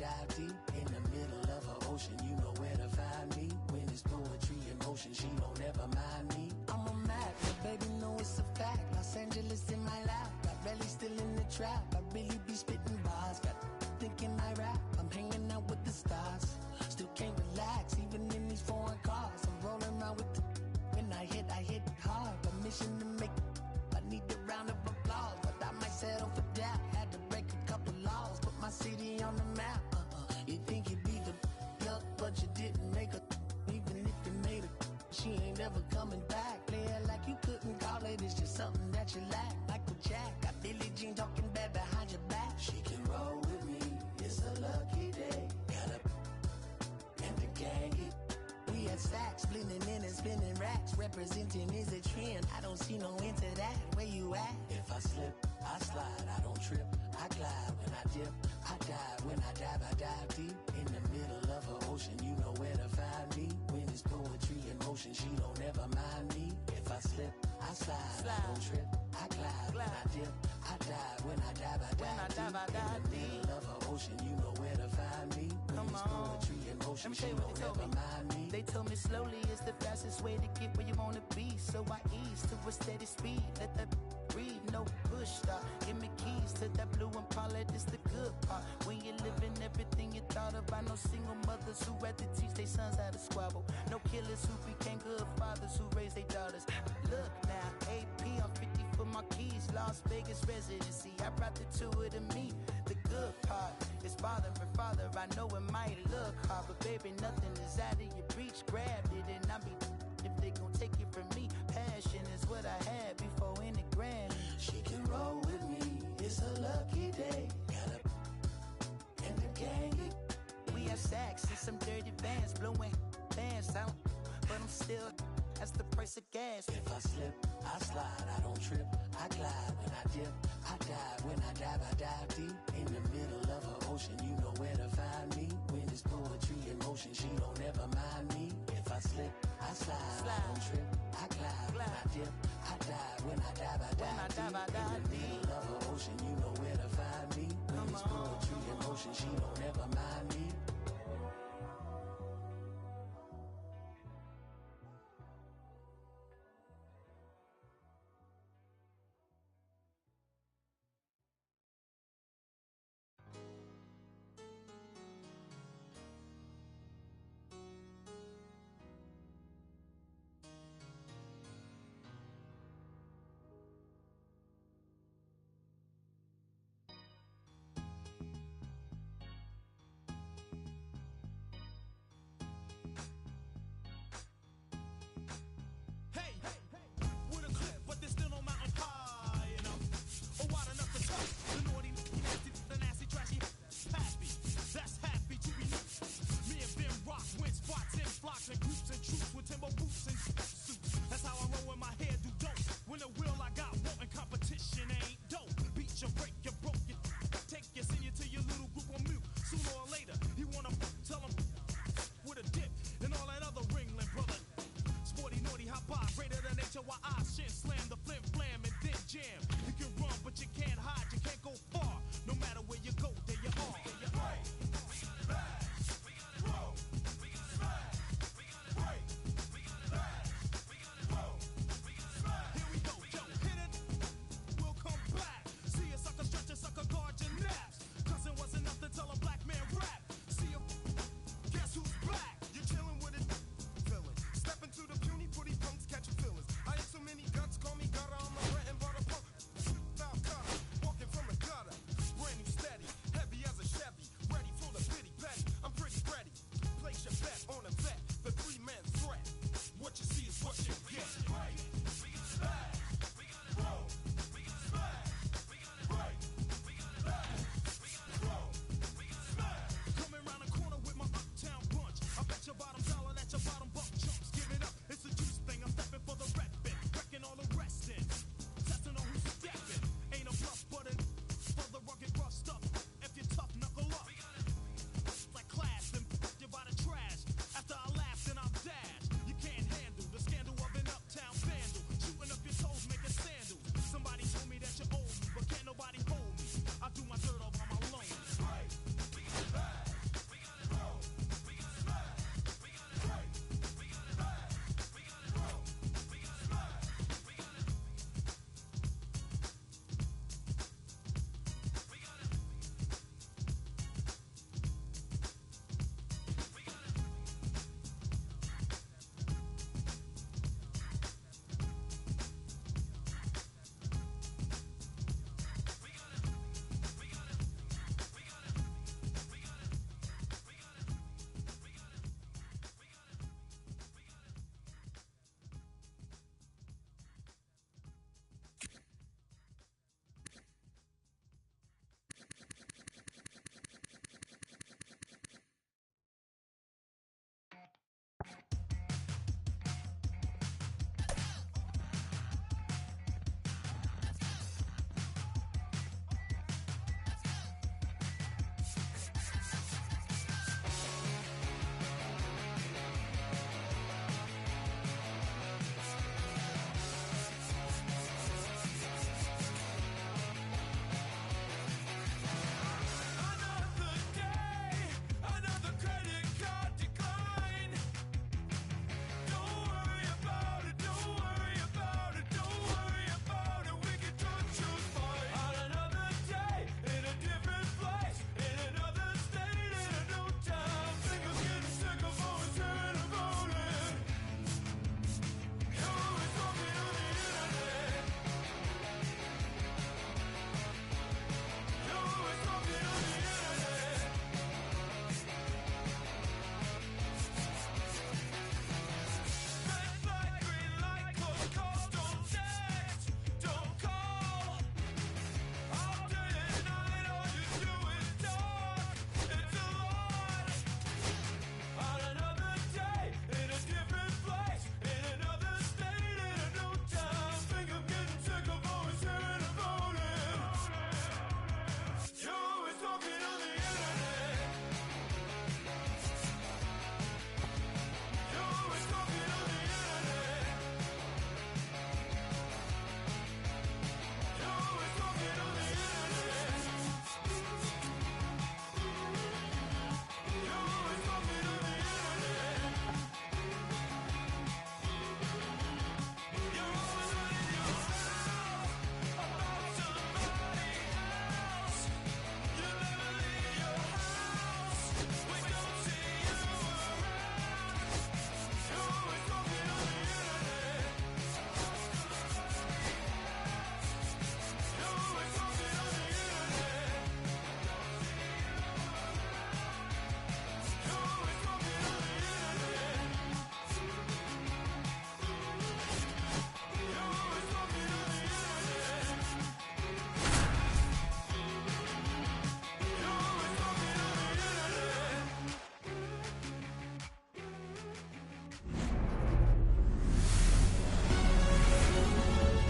dive deep. In the middle of an ocean, you know where to find me. When it's poetry in motion, she don't ever mind me. I'm a Mac, but baby, know it's a fact. Los Angeles in my lap, got Relly still in the trap. I really be spitting bars, got thinking I rap. I'm hanging out with the stars, still can't relax, even in these foreign cars. I'm rolling around with the, when I hit hard. Permission to make, I need a round of applause, but I might settle for that. Had to break a couple laws, put my city on the map. You think you beat the up, but you didn't make a. Even if you made it, she ain't ever coming back. Play it like you couldn't call it, it's just something that you lack. Michael Jack, got Billie Jean talking bad behind your back. She can roll with me, it's a lucky day. Got up and the gang. We had stacks, blending in and spinning racks. Representing is a trend, I don't see no end to that. Where you at? If I slip, I slide, I don't trip. I glide when I dip, I dive. When I dive deep. In the middle of an ocean, you know where to find me. When it's poetry in motion, she don't ever mind me. If I slip, I slide, I don't trip. I glide when I dip, I dive. When I dive deep. In the middle of an ocean, you know where to find me. When it's poetry in motion, she don't ever mind me. They told me slowly is the fastest way to get where you wanna be. So I ease to a steady speed. Let that breathe, no push stop. Give me keys to that blue Impala, this the good part. When you're living everything you thought of. I know single mothers who rather teach their sons how to squabble. No killers who became good fathers who raised their daughters. Look now, AP, I'm 50 for my keys. Las Vegas residency, I brought the two of them me. The good part is father and father. I know it might look hard, but baby, nothing is out of your reach. Grabbed it and I be if they gon' take it from me. Passion is what I had before in the grand. She can roll with me, it's a lucky day. Got up and the gang. We have sacks and some dirty vans, blowing fans out, but I'm still. That's the price of gas. If I slip, I slide, I don't trip. I glide when I dip, I dive. When I dive deep. In the middle of an ocean, you know where to find me. When it's poetry in motion, she don't ever mind me. If I slip, I slide, I don't trip. I glide when I dip, I dive. When I dive deep. In the middle of an ocean, you know where to find me. When it's poetry in motion, she don't ever mind me.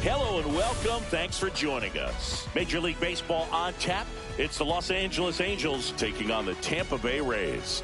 Hello and welcome. Thanks for joining us. Major League Baseball on tap. It's the Los Angeles Angels taking on the Tampa Bay Rays.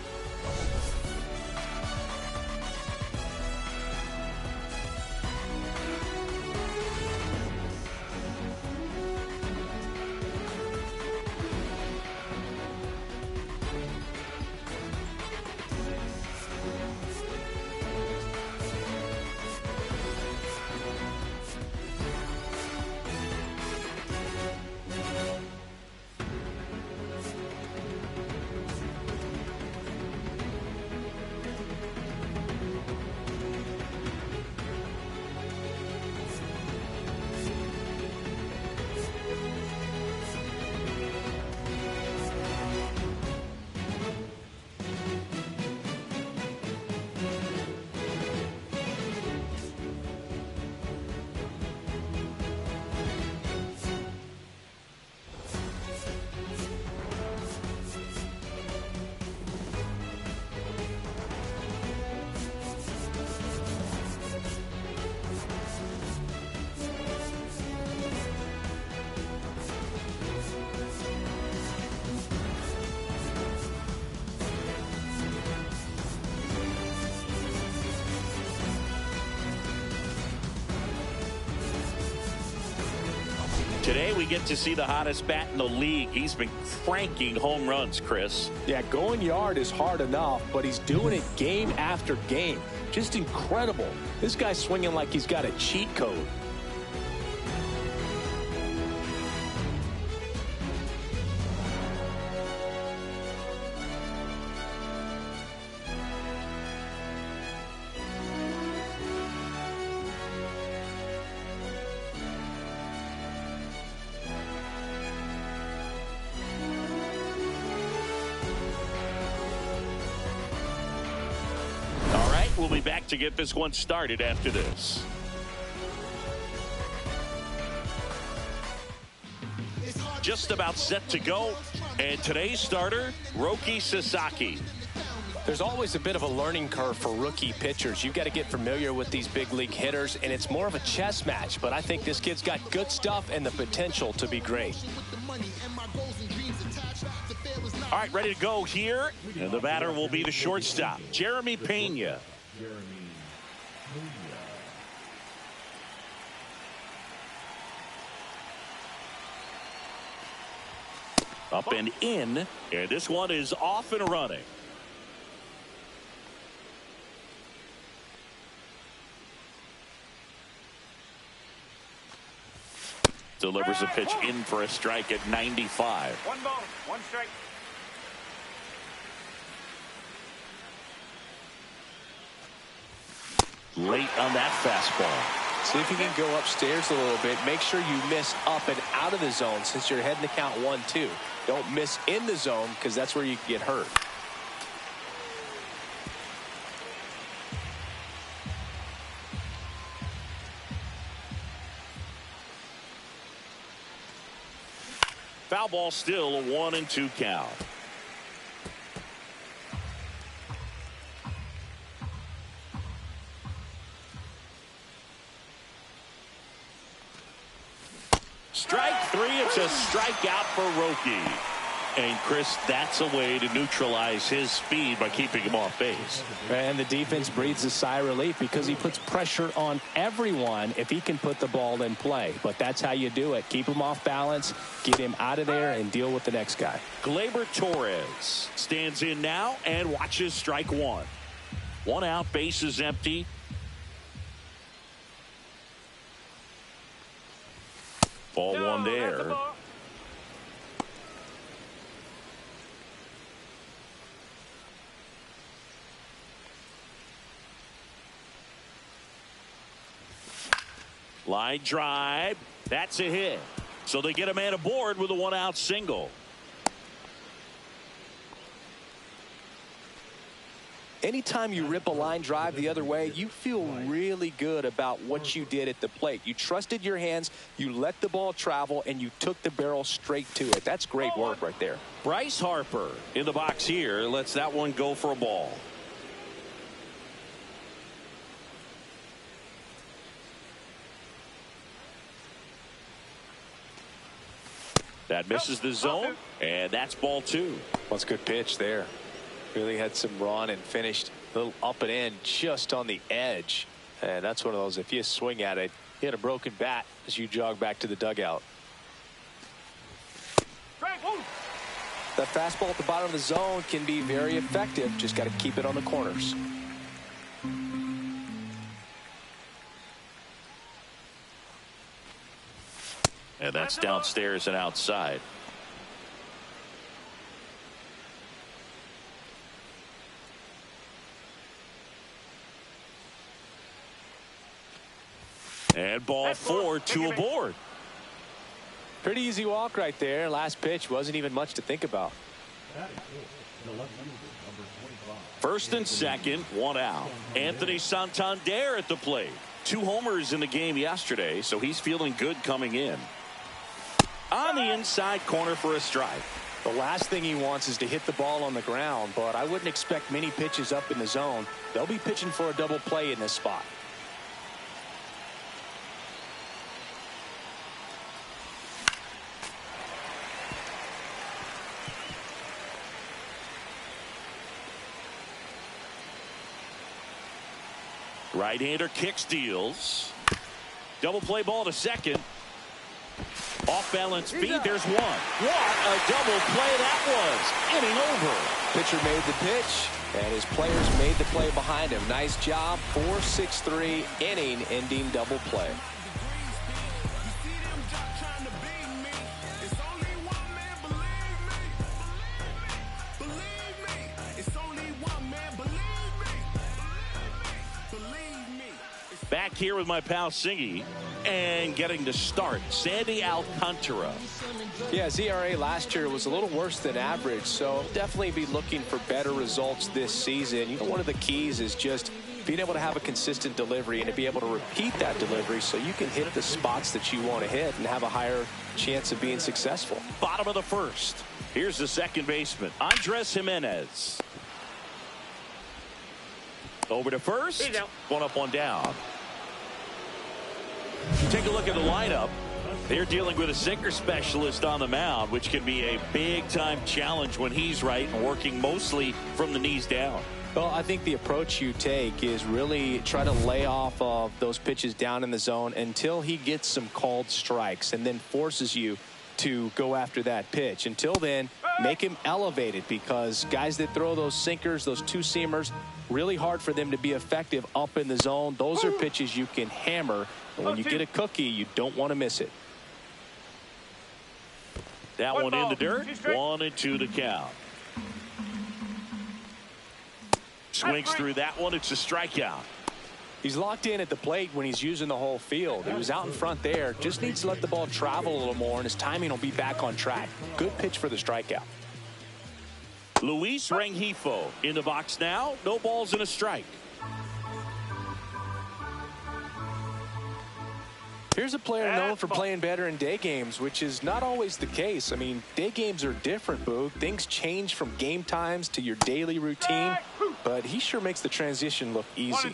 Today we get to see the hottest bat in the league. He's been cranking home runs, Chris. Yeah, going yard is hard enough, but he's doing it game after game. Just incredible. This guy's swinging like he's got a cheat code. We'll be back to get this one started after this. Just about set to go. And today's starter, Roki Sasaki. There's always a bit of a learning curve for rookie pitchers. You've got to get familiar with these big league hitters, and it's more of a chess match. But I think this kid's got good stuff and the potential to be great. All right, ready to go here. And the batter will be the shortstop, Jeremy Pena. Up and in, and this one is off and running. Delivers a pitch in for a strike at 95. 1 ball, 1 strike. Late on that fastball. See if you can go upstairs a little bit. Make sure you miss up and out of the zone since you're heading to count 1-2. Don't miss in the zone because that's where you can get hurt. Foul ball, still a 1-2 count. Strike 3. It's a strikeout for Roki. And Chris, that's a way to neutralize his speed by keeping him off base. And the defense breathes a sigh of relief because he puts pressure on everyone if he can put the ball in play. But that's how you do it. Keep him off balance, get him out of there, and deal with the next guy. Gleyber Torres stands in now and watches strike 1. 1 out, base is empty. Ball 1 there. Line drive. That's a hit. So they get a man aboard with a 1-out single. Anytime you rip a line drive the other way, you feel really good about what you did at the plate. You trusted your hands, you let the ball travel, and you took the barrel straight to it. That's great work right there. Bryce Harper in the box here lets that one go for a ball. That misses the zone, and that's ball 2. Well, it's a good pitch there. Really had some run and finished a little up and in just on the edge. And that's one of those, if you swing at it, you had a broken bat as you jog back to the dugout. That fastball at the bottom of the zone can be very effective. Just got to keep it on the corners. And that's downstairs and outside. And ball 4, 2 aboard. Pretty easy walk right there. Last pitch wasn't even much to think about. First and second, 1 out. Anthony Santander at the plate. 2 homers in the game yesterday, so he's feeling good coming in. On the inside corner for a strike. The last thing he wants is to hit the ball on the ground, but I wouldn't expect many pitches up in the zone. They'll be pitching for a double play in this spot. Right-hander kick steals. Double play ball to second. Off-balance feed. There's one. What a double play that was. Inning over. Pitcher made the pitch, and his players made the play behind him. Nice job. 4-6-3 inning-ending double play. Back here with my pal Singy, and getting to start, Sandy Alcantara. Yeah, his ERA last year was a little worse than average, so definitely be looking for better results this season. You know, one of the keys is just being able to have a consistent delivery and to be able to repeat that delivery so you can hit the spots that you want to hit and have a higher chance of being successful. Bottom of the first. Here's the second baseman, Andres Jimenez. Over to first. 1 up, 1 down. Take a look at the lineup. They're dealing with a sinker specialist on the mound, which can be a big-time challenge when he's right and working mostly from the knees down. Well, I think the approach you take is really try to lay off of those pitches down in the zone until he gets some called strikes and then forces you to go after that pitch. Until then, make him elevated, because guys that throw those sinkers, those 2-seamers, really hard for them to be effective up in the zone. Those are pitches you can hammer. And when you get a cookie, you don't want to miss it. That one in the dirt. 1-2 the count. Swings through that one. It's a strikeout. He's locked in at the plate when he's using the whole field. He was out in front there. Just needs to let the ball travel a little more, and his timing will be back on track. Good pitch for the strikeout. Luis Rengifo in the box now. No balls and a strike. Here's a player known for playing better in day games, which is not always the case. I mean, day games are different, Boog. Things change from game times to your daily routine, but he sure makes the transition look easy.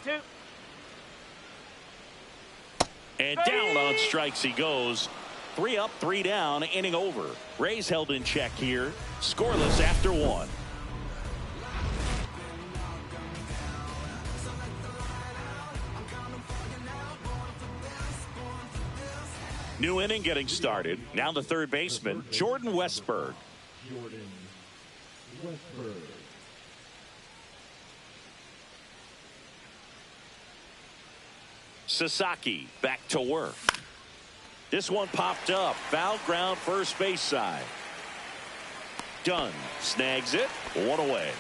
And down on strikes he goes. 3 up, 3 down, inning over. Rays held in check here. Scoreless after 1. New inning getting started. Now the third baseman, Jordan Westberg. Sasaki back to work. This one popped up. Foul ground first base side. Dunn snags it. 1 away.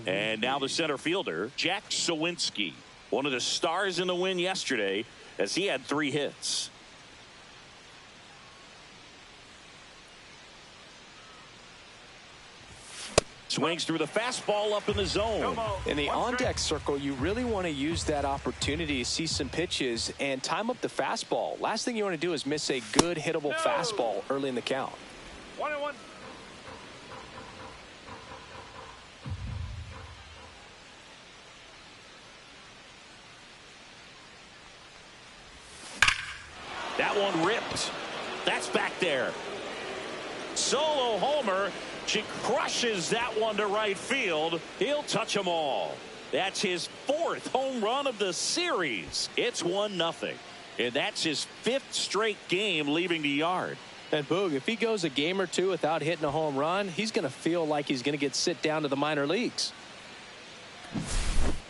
And now the center fielder, Jack Sawinski, one of the stars in the win yesterday, as he had 3 hits. Swings through the fastball up in the zone. In the on-deck circle, you really want to use that opportunity to see some pitches and time up the fastball. Last thing you want to do is miss a good hittable fastball early in the count. 1-1. one ripped. That's back there. Solo homer. She crushes that one to right field. He'll touch them all. That's his 4th home run of the series. It's 1-0. And that's his 5th straight game leaving the yard. And Boog, if he goes a game or two without hitting a home run, he's going to feel like he's going to get sit down to the minor leagues.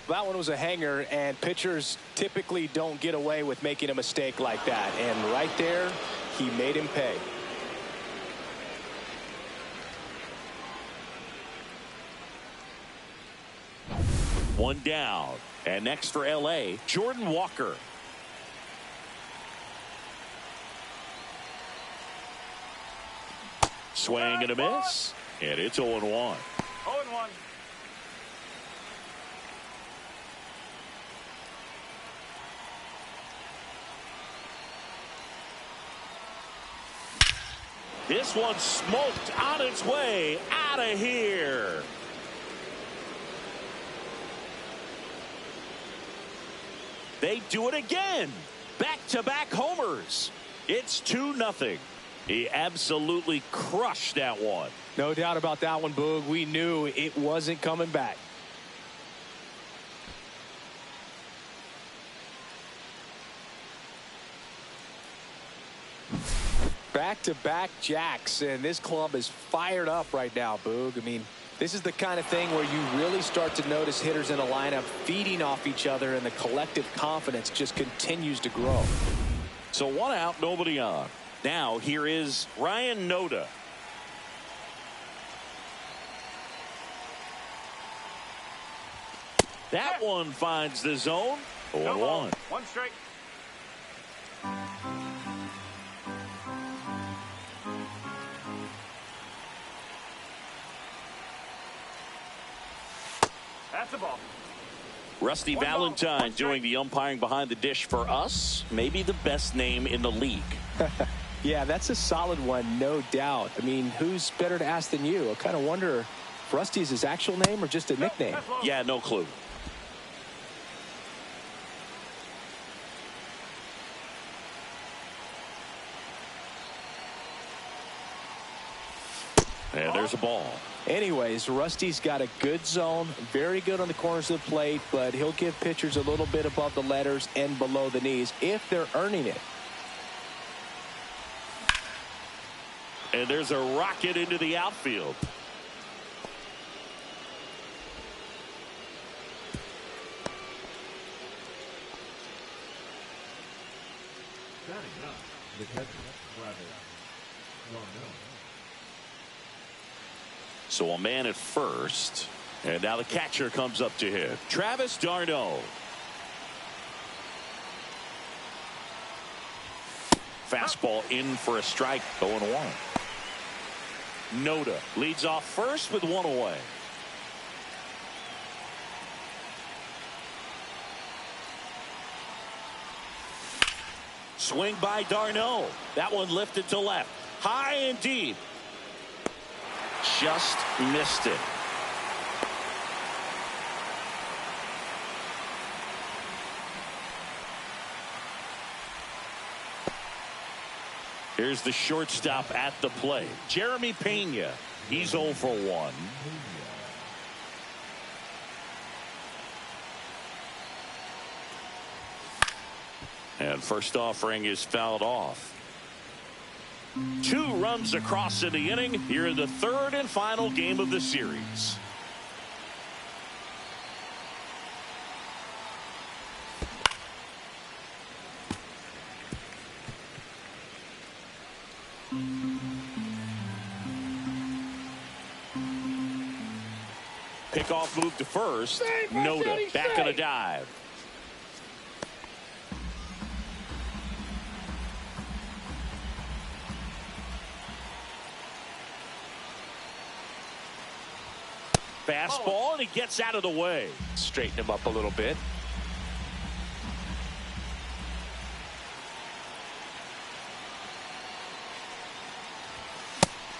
That one was a hanger, and pitchers typically don't get away with making a mistake like that. And right there, he made him pay. One down. And next for L.A., Jordan Walker. Swing and a miss. And it's 0-1. 0-1. This one smoked on its way out of here. They do it again. Back-to-back homers. It's 2-0. He absolutely crushed that one. No doubt about that one, Boog. We knew it wasn't coming back. Back-to-back jacks, and this club is fired up right now, Boog. I mean, this is the kind of thing where you really start to notice hitters in a lineup feeding off each other, and the collective confidence just continues to grow. So 1 out, nobody on. Now here is Ryan Noda. That one finds the zone. 0-1. 1 strike. That's a ball. Rusty Valentine doing the umpiring behind the dish for us. Maybe the best name in the league. Yeah, that's a solid one, no doubt. I mean, who's better to ask than you? I kind of wonder if Rusty is his actual name or just a nickname. Yeah, no clue. And there's a ball. Anyways, Rusty's got a good zone, very good on the corners of the plate, but he'll give pitchers a little bit above the letters and below the knees if they're earning it. And there's a rocket into the outfield. So a man at first, and now the catcher comes up to hit. Travis d'Arnaud. Fastball in for a strike. 0-1. Noda leads off first with 1 away. Swing by d'Arnaud. That one lifted to left. High and deep. Just missed it. Here's the shortstop at the plate. Jeremy Pena. He's 0 for 1. And first offering is fouled off. 2 runs across in the inning here in the 3rd and final game of the series. Pickoff move to first. Noda back on a dive. Fastball, and he gets out of the way. Straighten him up a little bit.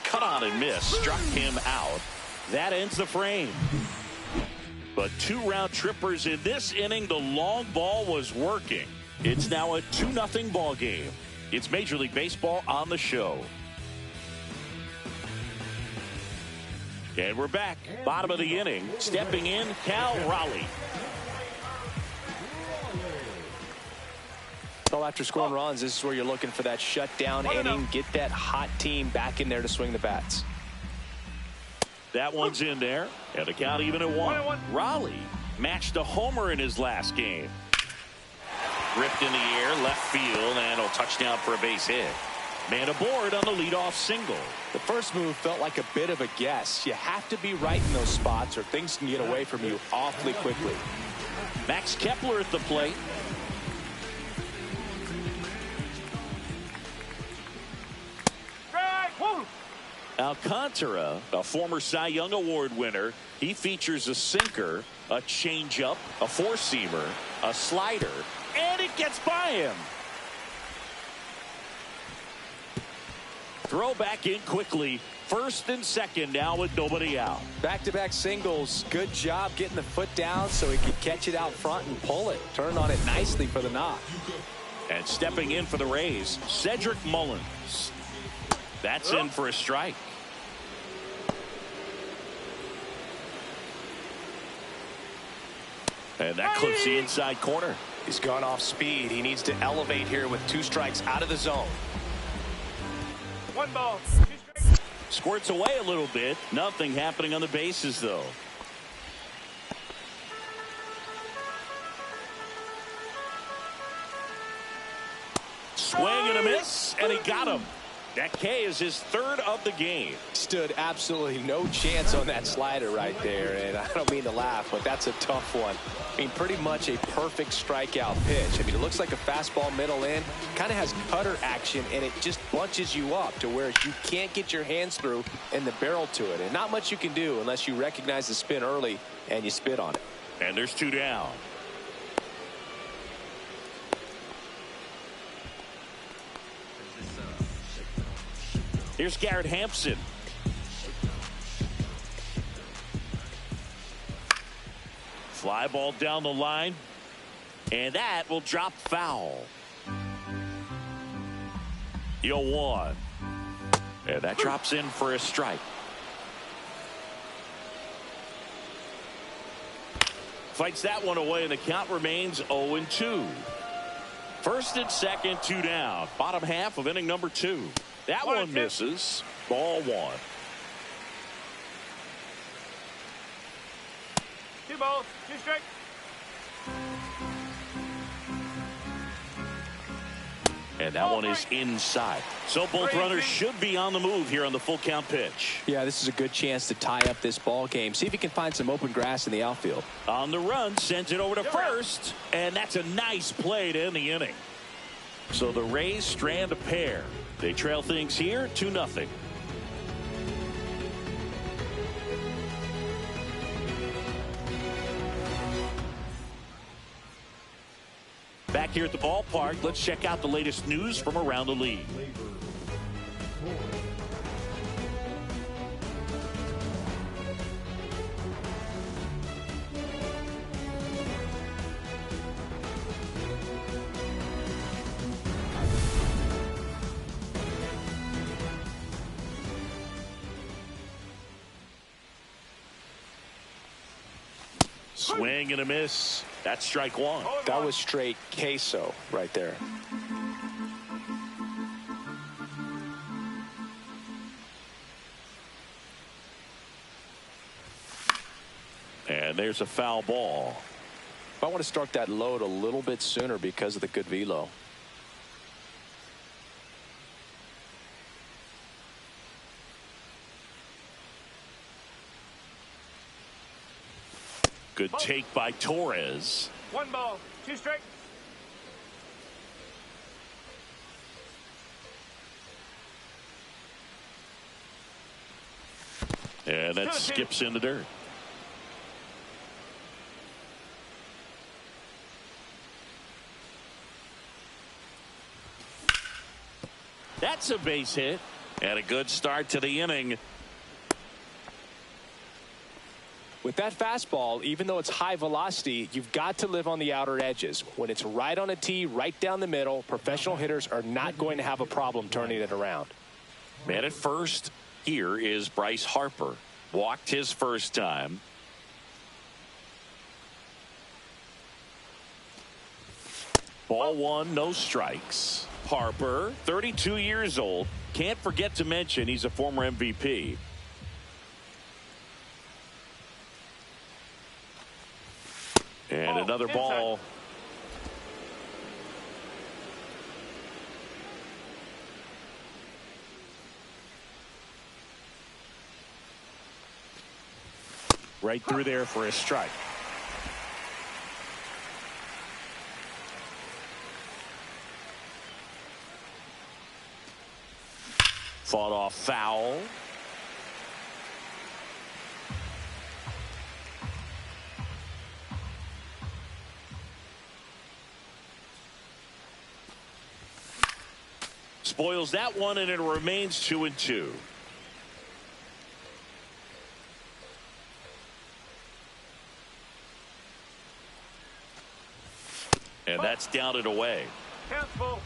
Cut on and miss. Struck him out. That ends the frame. But 2 round trippers in this inning. The long ball was working. It's now a 2-0 ball game. It's Major League Baseball on the show. And we're back. Bottom of the inning. Stepping in, Cal Raleigh. Well, after scoring runs, this is where you're looking for that shutdown inning. Get that hot team back in there to swing the bats. That one's in there. And the count even at 1. Raleigh matched a homer in his last game. Ripped in the air, left field, and a touchdown for a base hit. Man aboard on the leadoff single. The first move felt like a bit of a guess. You have to be right in those spots or things can get away from you awfully quickly. Max Kepler at the plate. Alcantara, a former Cy Young Award winner, he features a sinker, a changeup, a four-seamer, a slider, and it gets by him. Throw back in quickly. First and second now with nobody out. Back-to-back singles. Good job getting the foot down so he could catch it out front and pull it. Turn on it nicely for the knock. And stepping in for the Rays, Cedric Mullins. That's in for a strike. And that clips the inside corner. He's gone off speed. He needs to elevate here with 2 strikes out of the zone. 1 ball. Squirts away a little bit. Nothing happening on the bases, though. Swing and a miss, and he got him. That K is his 3rd of the game. Stood absolutely no chance on that slider right there, and I don't mean to laugh, but that's a tough one. I mean, pretty much a perfect strikeout pitch. I mean, it looks like a fastball middle in, kind of has cutter action, and it just bunches you up to where you can't get your hands through and the barrel to it, and not much you can do unless you recognize the spin early and you spit on it. And there's 2 down. Here's Garrett Hampson. Fly ball down the line. And that will drop foul. 0-1. And that drops in for a strike. Fights that one away, and the count remains 0-2. First and second, 2 down. Bottom half of inning number 2. That one misses. Ball 1. 2 balls, 2 strikes. And that one is inside. So both runners should be on the move here on the full count pitch. Yeah, this is a good chance to tie up this ball game. See if he can find some open grass in the outfield. On the run, sends it over to first. And that's a nice play to end the inning. So the Rays strand a pair. They trail things here 2-0. Back here at the ballpark, let's check out the latest news from around the league. Swing and a miss. That's strike 1. That was straight queso right there. And there's a foul ball. I want to start that load a little bit sooner because of the good velo. Good take by Torres. 1 ball, 2 strikes. And that skips in the dirt. That's a base hit. And a good start to the inning. With that fastball, even though it's high velocity, you've got to live on the outer edges. When it's right on a tee, right down the middle, professional hitters are not going to have a problem turning it around. Man at first, here is Bryce Harper. Walked his first time. Ball one, no strikes. Harper, 32 years old. Can't forget to mention he's a former MVP. And another ball. Right through there for a strike. Fought off foul. Spoils that one, and it remains 2-2. And that's down and away. Countful.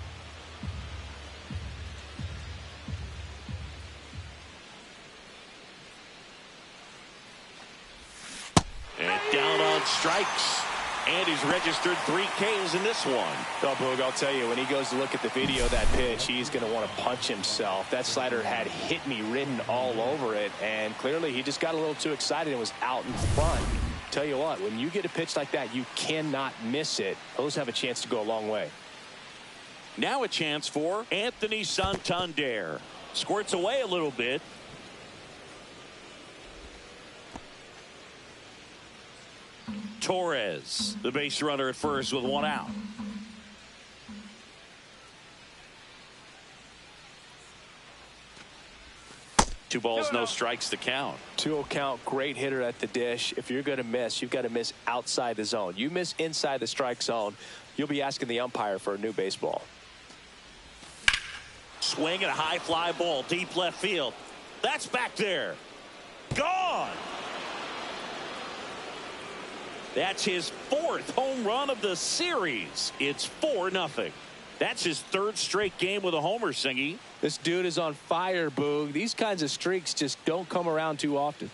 And down on strikes. And he's registered 3 Ks in this one. Oh, Boog, I'll tell you, when he goes to look at the video of that pitch, he's going to want to punch himself. That slider had "hit me" written all over it, and clearly he just got a little too excited and was out in front. Tell you what, when you get a pitch like that, you cannot miss it. Those have a chance to go a long way. Now a chance for Anthony Santander. Squirts away a little bit. Torres, the base runner at first with 1 out. Two balls, no strikes to count. 2-0 count, great hitter at the dish. If you're going to miss, you've got to miss outside the zone. You miss inside the strike zone, you'll be asking the umpire for a new baseball. Swing and a high fly ball, deep left field. That's back there. Gone. That's his 4th home run of the series. It's 4-0. That's his 3rd straight game with a homer, Singy. This dude is on fire, Boog. These kinds of streaks just don't come around too often.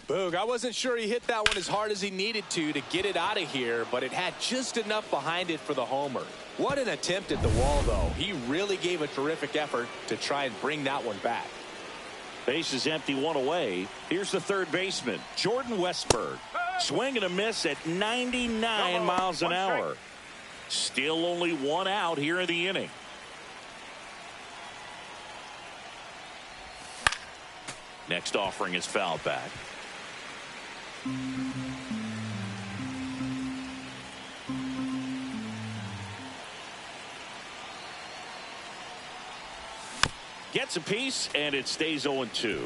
Boog, I wasn't sure he hit that one as hard as he needed to get it out of here, but it had just enough behind it for the homer. What an attempt at the wall, though. He really gave a terrific effort to try and bring that one back. Base is empty, 1 away. Here's the third baseman, Jordan Westburg. Swing and a miss at 99 miles an hour. Still only 1 out here in the inning. Next offering is fouled back. Gets a piece, and it stays 0-2.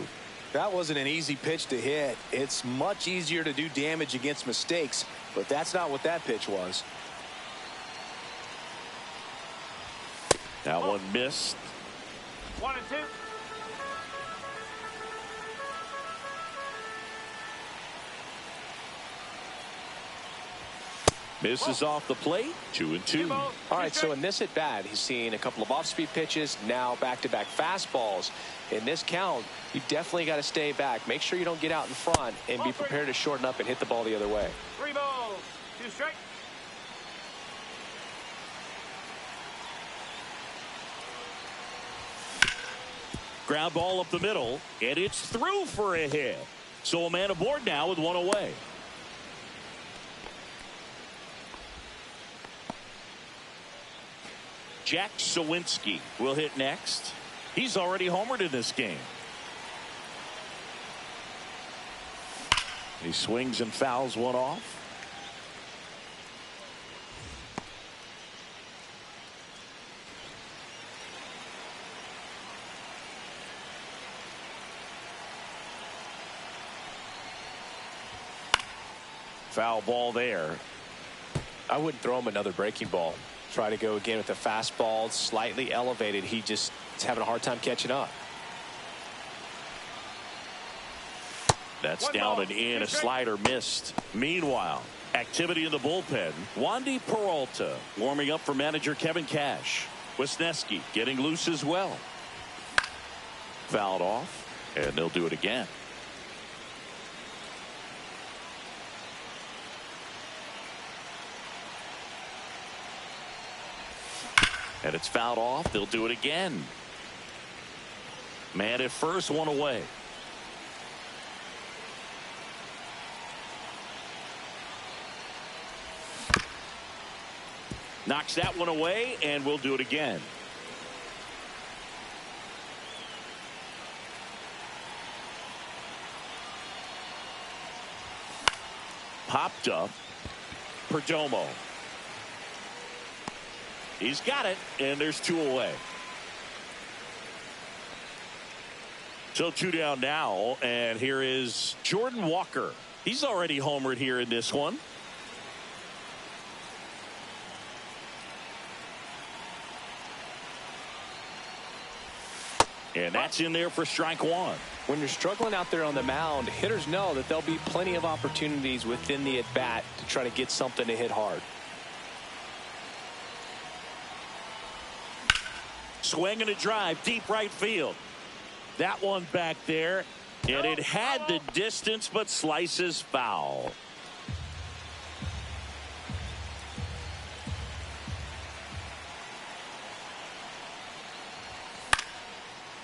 That wasn't an easy pitch to hit. It's much easier to do damage against mistakes, but that's not what that pitch was. That one missed. 1-2. Misses off the plate. 2-2. All right, so in this at bat, he's seen a couple of off-speed pitches, now back-to-back fastballs. In this count, you definitely got to stay back. Make sure you don't get out in front and be prepared to shorten up and hit the ball the other way. 3 balls, 2 strikes. Ground ball up the middle, and it's through for a hit. So a man aboard now with 1 away. Jack Sawinski will hit next. He's already homered in this game. He swings and fouls one off. Foul ball there. I wouldn't throw him another breaking ball. try to go again with the fastball slightly elevated. He just is having a hard time catching up. That's down and in. A slider missed. Meanwhile, activity in the bullpen. Wandy Peralta warming up for manager Kevin Cash. Wisniewski getting loose as well. Fouled off, and they'll do it again. And it's fouled off. They'll do it again. Man at first, one away. Knocks that one away, and we'll do it again. Popped up. Perdomo. He's got it, and there's two away. So two down now, and here is Jordan Walker. He's already homered here in this one. And that's in there for strike one. When you're struggling out there on the mound, hitters know that there'll be plenty of opportunities within the at-bat to try to get something to hit hard. Swing and a drive, deep right field. That one back there, and it had the distance, but slices foul.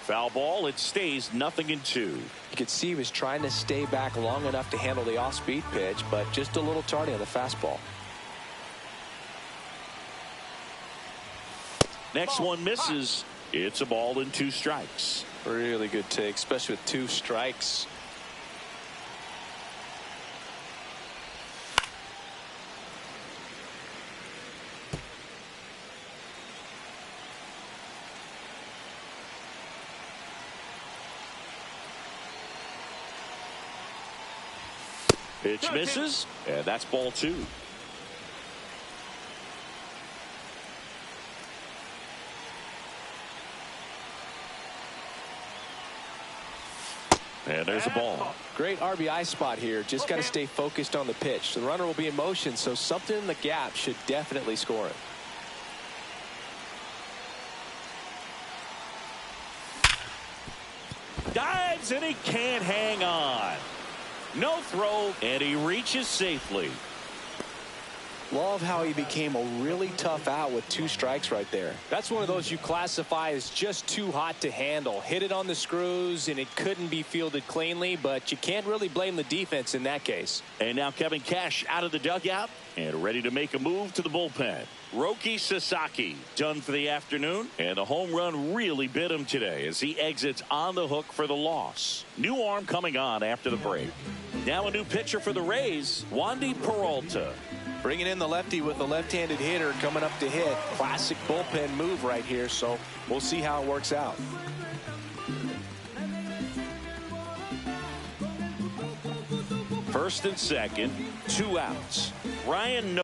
Foul ball. It stays 0-2. You could see he was trying to stay back long enough to handle the off-speed pitch, but just a little tardy on the fastball. Next one misses. It's a ball and 2 strikes. Really good take, especially with 2 strikes. Pitch misses, and that's ball 2. And there's a ball. Great RBI spot here. Just got to stay focused on the pitch. The runner will be in motion, so something in the gap should definitely score it. Dives, and he can't hang on. No throw, and he reaches safely. Love how he became a really tough out with 2 strikes right there. That's one of those you classify as just too hot to handle. Hit it on the screws, and it couldn't be fielded cleanly, but you can't really blame the defense in that case. And now Kevin Cash out of the dugout and ready to make a move to the bullpen. Roki Sasaki done for the afternoon, and a home run really bit him today as he exits on the hook for the loss. New arm coming on after the break. Now a new pitcher for the Rays, Wandy Peralta. Bringing in the lefty with a left-handed hitter coming up to hit. Classic bullpen move right here, so we'll see how it works out. First and second, 2 outs. Ryan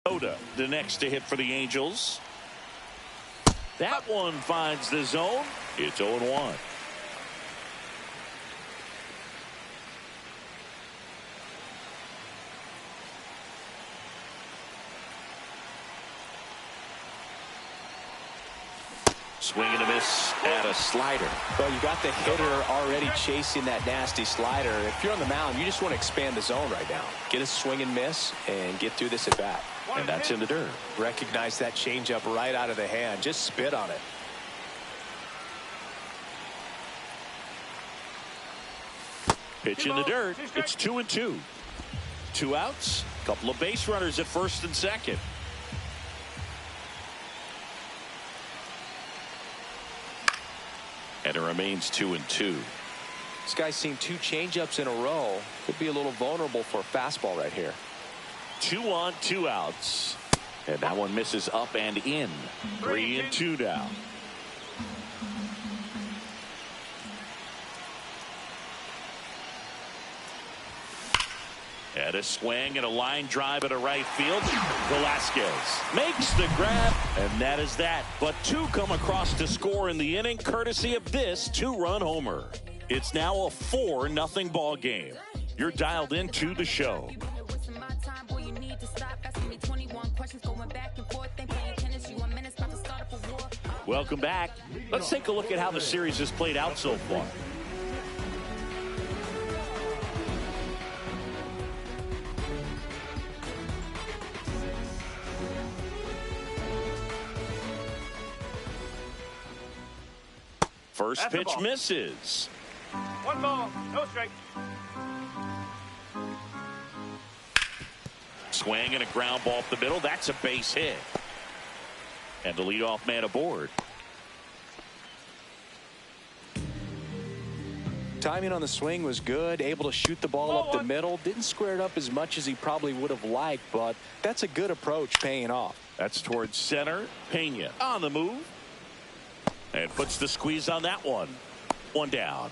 Noda, the next to hit for the Angels. That one finds the zone. It's 0-1. Swing and a miss at a slider. Well, you got the hitter already chasing that nasty slider. If you're on the mound, you just want to expand the zone right now. Get a swing and miss and get through this at bat. And that's in the dirt. Recognize that changeup right out of the hand. Just spit on it. Pitch in the dirt. It's 2-2. 2 outs. Couple of base runners at first and second. And it remains 2-2. This guy's seen 2 changeups in a row. Could be a little vulnerable for a fastball right here. 2 on, 2 outs. And that one misses up and in. 3-2 now. And a swing and a line drive at a right field. Velasquez makes the grab, and that is that. But two come across to score in the inning, courtesy of this two-run homer. It's now a 4-0 ball game. You're dialed into the show. Welcome back. Let's take a look at how the series has played out so far. First pitch misses. 1 ball, no strike. Swing and a ground ball up the middle. That's a base hit. And the leadoff man aboard. Timing on the swing was good. Able to shoot the ball up the middle. Didn't square it up as much as he probably would have liked, but that's a good approach paying off. That's towards center. Pena on the move. And puts the squeeze on that one. One down.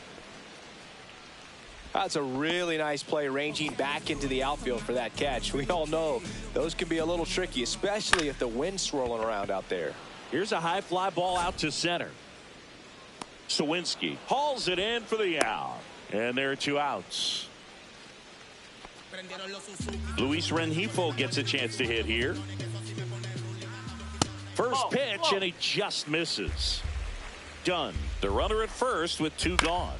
That's a really nice play, ranging back into the outfield for that catch. We all know those can be a little tricky, especially if the wind's swirling around out there. Here's a high fly ball out to center. Sawinski hauls it in for the out. And there are 2 outs. Luis Rengifo gets a chance to hit here. First pitch, and he just misses. Done. The runner at first with 2 gone.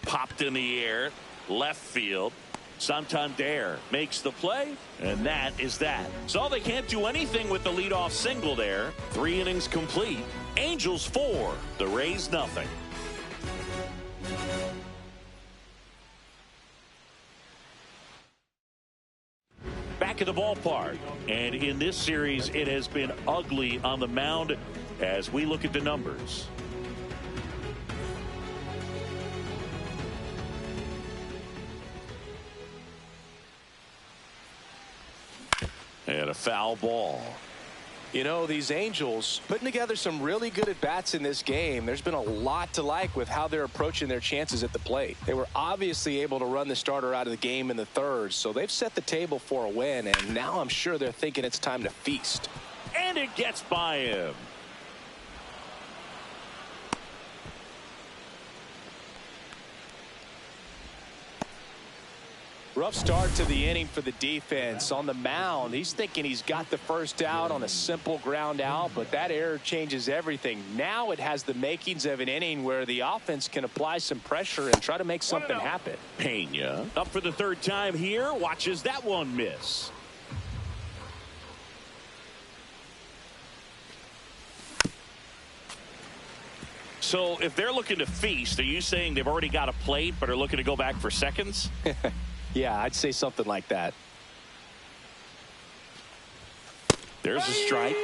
Popped in the air. Left field. Santander makes the play, and that is that. So they can't do anything with the leadoff single there. 3 innings complete. Angels 4, the Rays nothing. Back at the ballpark, and in this series it has been ugly on the mound as we look at the numbers. And a foul ball. You know, these Angels putting together some really good at-bats in this game. There's been a lot to like with how they're approaching their chances at the plate. They were obviously able to run the starter out of the game in the third, so they've set the table for a win, and now I'm sure they're thinking it's time to feast. And it gets by him. Rough start to the inning for the defense. On the mound, he's thinking he's got the first out on a simple ground out, but that error changes everything. Now it has the makings of an inning where the offense can apply some pressure and try to make something happen. Pena up for the 3rd time here. Watches that one miss. So if they're looking to feast, are you saying they've already got a plate but are looking to go back for seconds? Yeah, I'd say something like that. There's a strike.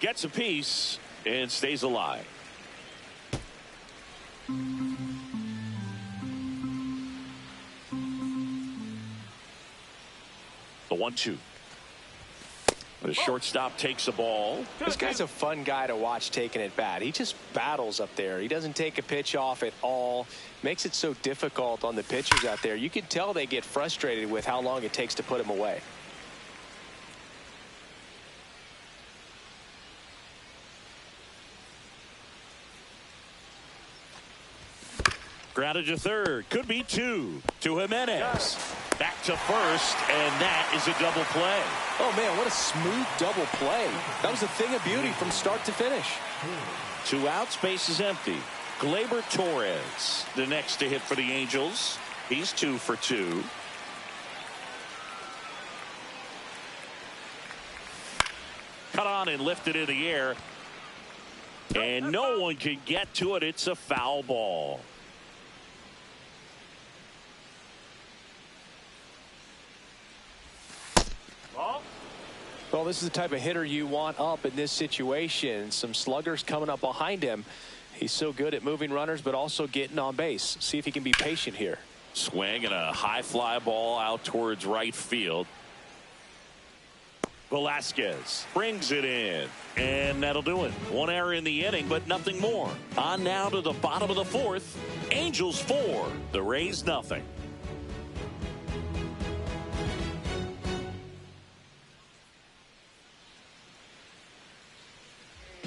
Gets a piece and stays alive. The 1-2. The shortstop takes the ball. This guy's a fun guy to watch taking at bat. He just battles up there. He doesn't take a pitch off at all. Makes it so difficult on the pitchers out there. You can tell they get frustrated with how long it takes to put him away. Grounded to third. Could be 2 to Jimenez. Back to first, and that is a double play. Oh, man, what a smooth double play. That was a thing of beauty from start to finish. 2 outs, base is empty. Gleyber Torres, the next to hit for the Angels. He's 2 for 2. Cut on and lifted in the air. And no one can get to it. It's a foul ball. Well, this is the type of hitter you want up in this situation. Some sluggers coming up behind him. He's so good at moving runners, but also getting on base. See if he can be patient here. Swing and a high fly ball out towards right field. Velasquez brings it in, and that'll do it. One error in the inning, but nothing more. On now to the bottom of the fourth. Angels 4, the Rays nothing.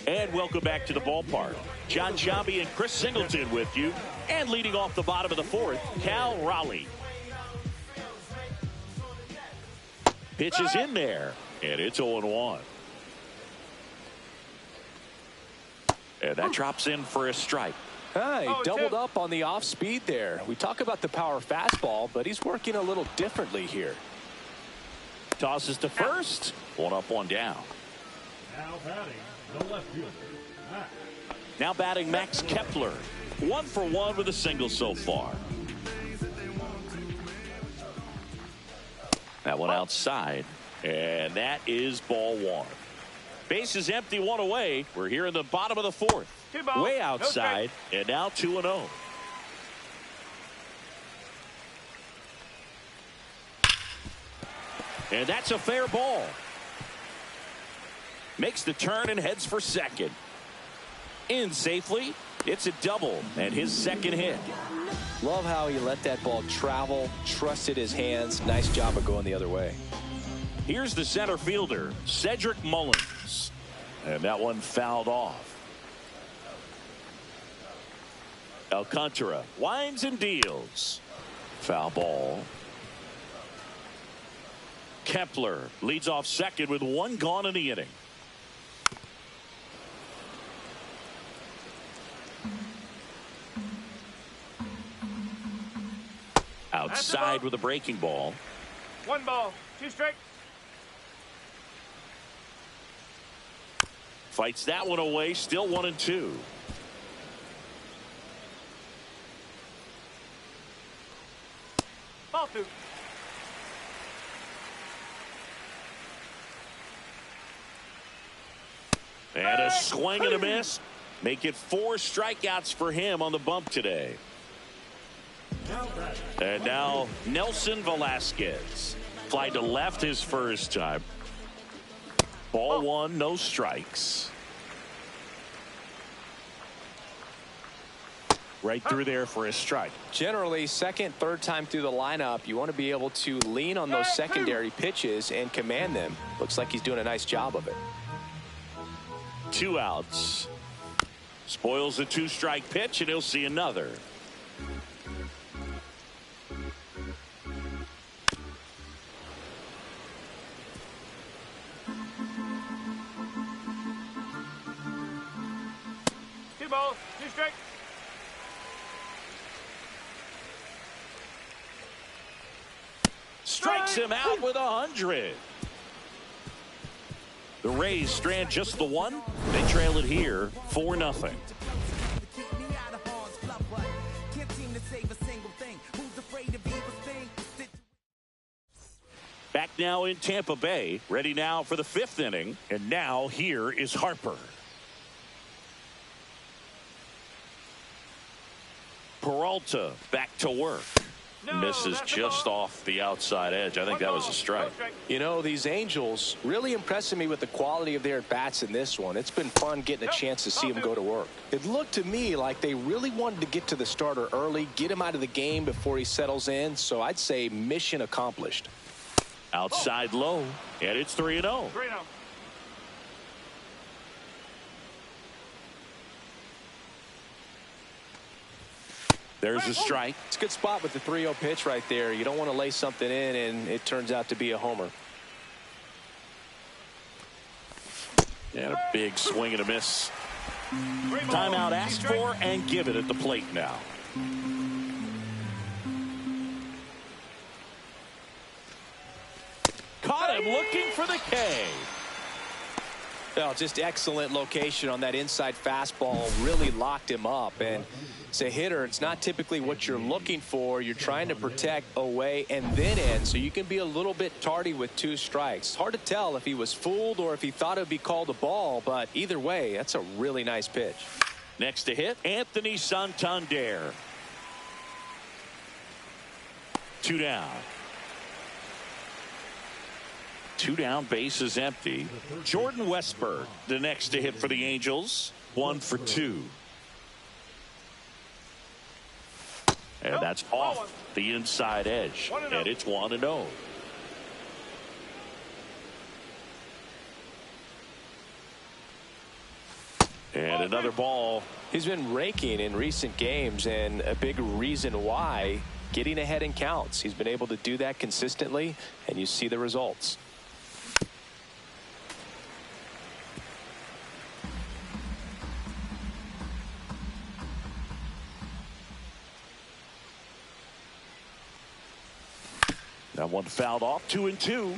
And welcome back to the ballpark. John Sciambi and Chris Singleton with you. And leading off the bottom of the fourth, Cal Raleigh. Pitch is in there, and it's 0-1. And that drops in for a strike. He doubled up on the off speed there. We talk about the power fastball, but he's working a little differently here. Tosses to first. One up, one down. Now batting, the left fielder, Max. Now batting Max Kepler. 1 for 1 with a single so far. That one outside, and that is ball 1. Base is empty, 1 away. We're here in the bottom of the fourth. Way outside, and now 2-0. And that's a fair ball. Makes the turn and heads for second. In safely. It's a double and his second hit. Love how he let that ball travel, trusted his hands. Nice job of going the other way. Here's the center fielder, Cedric Mullins. And that one fouled off. Alcantara winds and deals. Foul ball. Kepler leads off second with 1 gone in the inning. Outside with a breaking ball. 1 ball, 2 strikes. Fights that one away, still 1-2. Ball 2. And a swing and a miss. Make it 4 strikeouts for him on the bump today. And now Nelson Velasquez. Fly to left his first time. Ball 1, no strikes. Right through there for a strike. Generally, second, third time through the lineup, you want to be able to lean on those secondary pitches and command them. Looks like he's doing a nice job of it. 2 outs. Spoils the 2-strike pitch, and he'll see another. Balls, 2 strikes. Strikes him out with 100. The Rays strand just the 1. They trail it here 4-0. Back now in Tampa Bay, ready now for the 5th inning, and now here is Harper. Peralta back to work. Misses just off the outside edge. I think that was a strike. You know, these Angels really impressing me with the quality of their at-bats in this one. It's been fun getting a chance to see them go to work. It looked to me like they really wanted to get to the starter early, get him out of the game before he settles in. So I'd say mission accomplished. Outside low, and it's 3-0. 3-0. There's a strike. It's a good spot with the 3-0 pitch right there. You don't want to lay something in, and it turns out to be a homer. And a big swing and a miss. Timeout asked for and given at the plate now. Caught him looking for the K. Well, just excellent location on that inside fastball. Really locked him up. And as a hitter, it's not typically what you're looking for. You're trying to protect away and then in, so you can be a little bit tardy with 2 strikes. Hard to tell if he was fooled or if he thought it would be called a ball, but either way, that's a really nice pitch. Next to hit, Anthony Santander. 2 down. 2 down, bases empty. Jordan Westburg, the next to hit for the Angels. 1 for 2. And that's off the inside edge. And it's 1-0. And another ball. He's been raking in recent games, and a big reason why, getting ahead in counts. He's been able to do that consistently, and you see the results. That one fouled off. 2-2.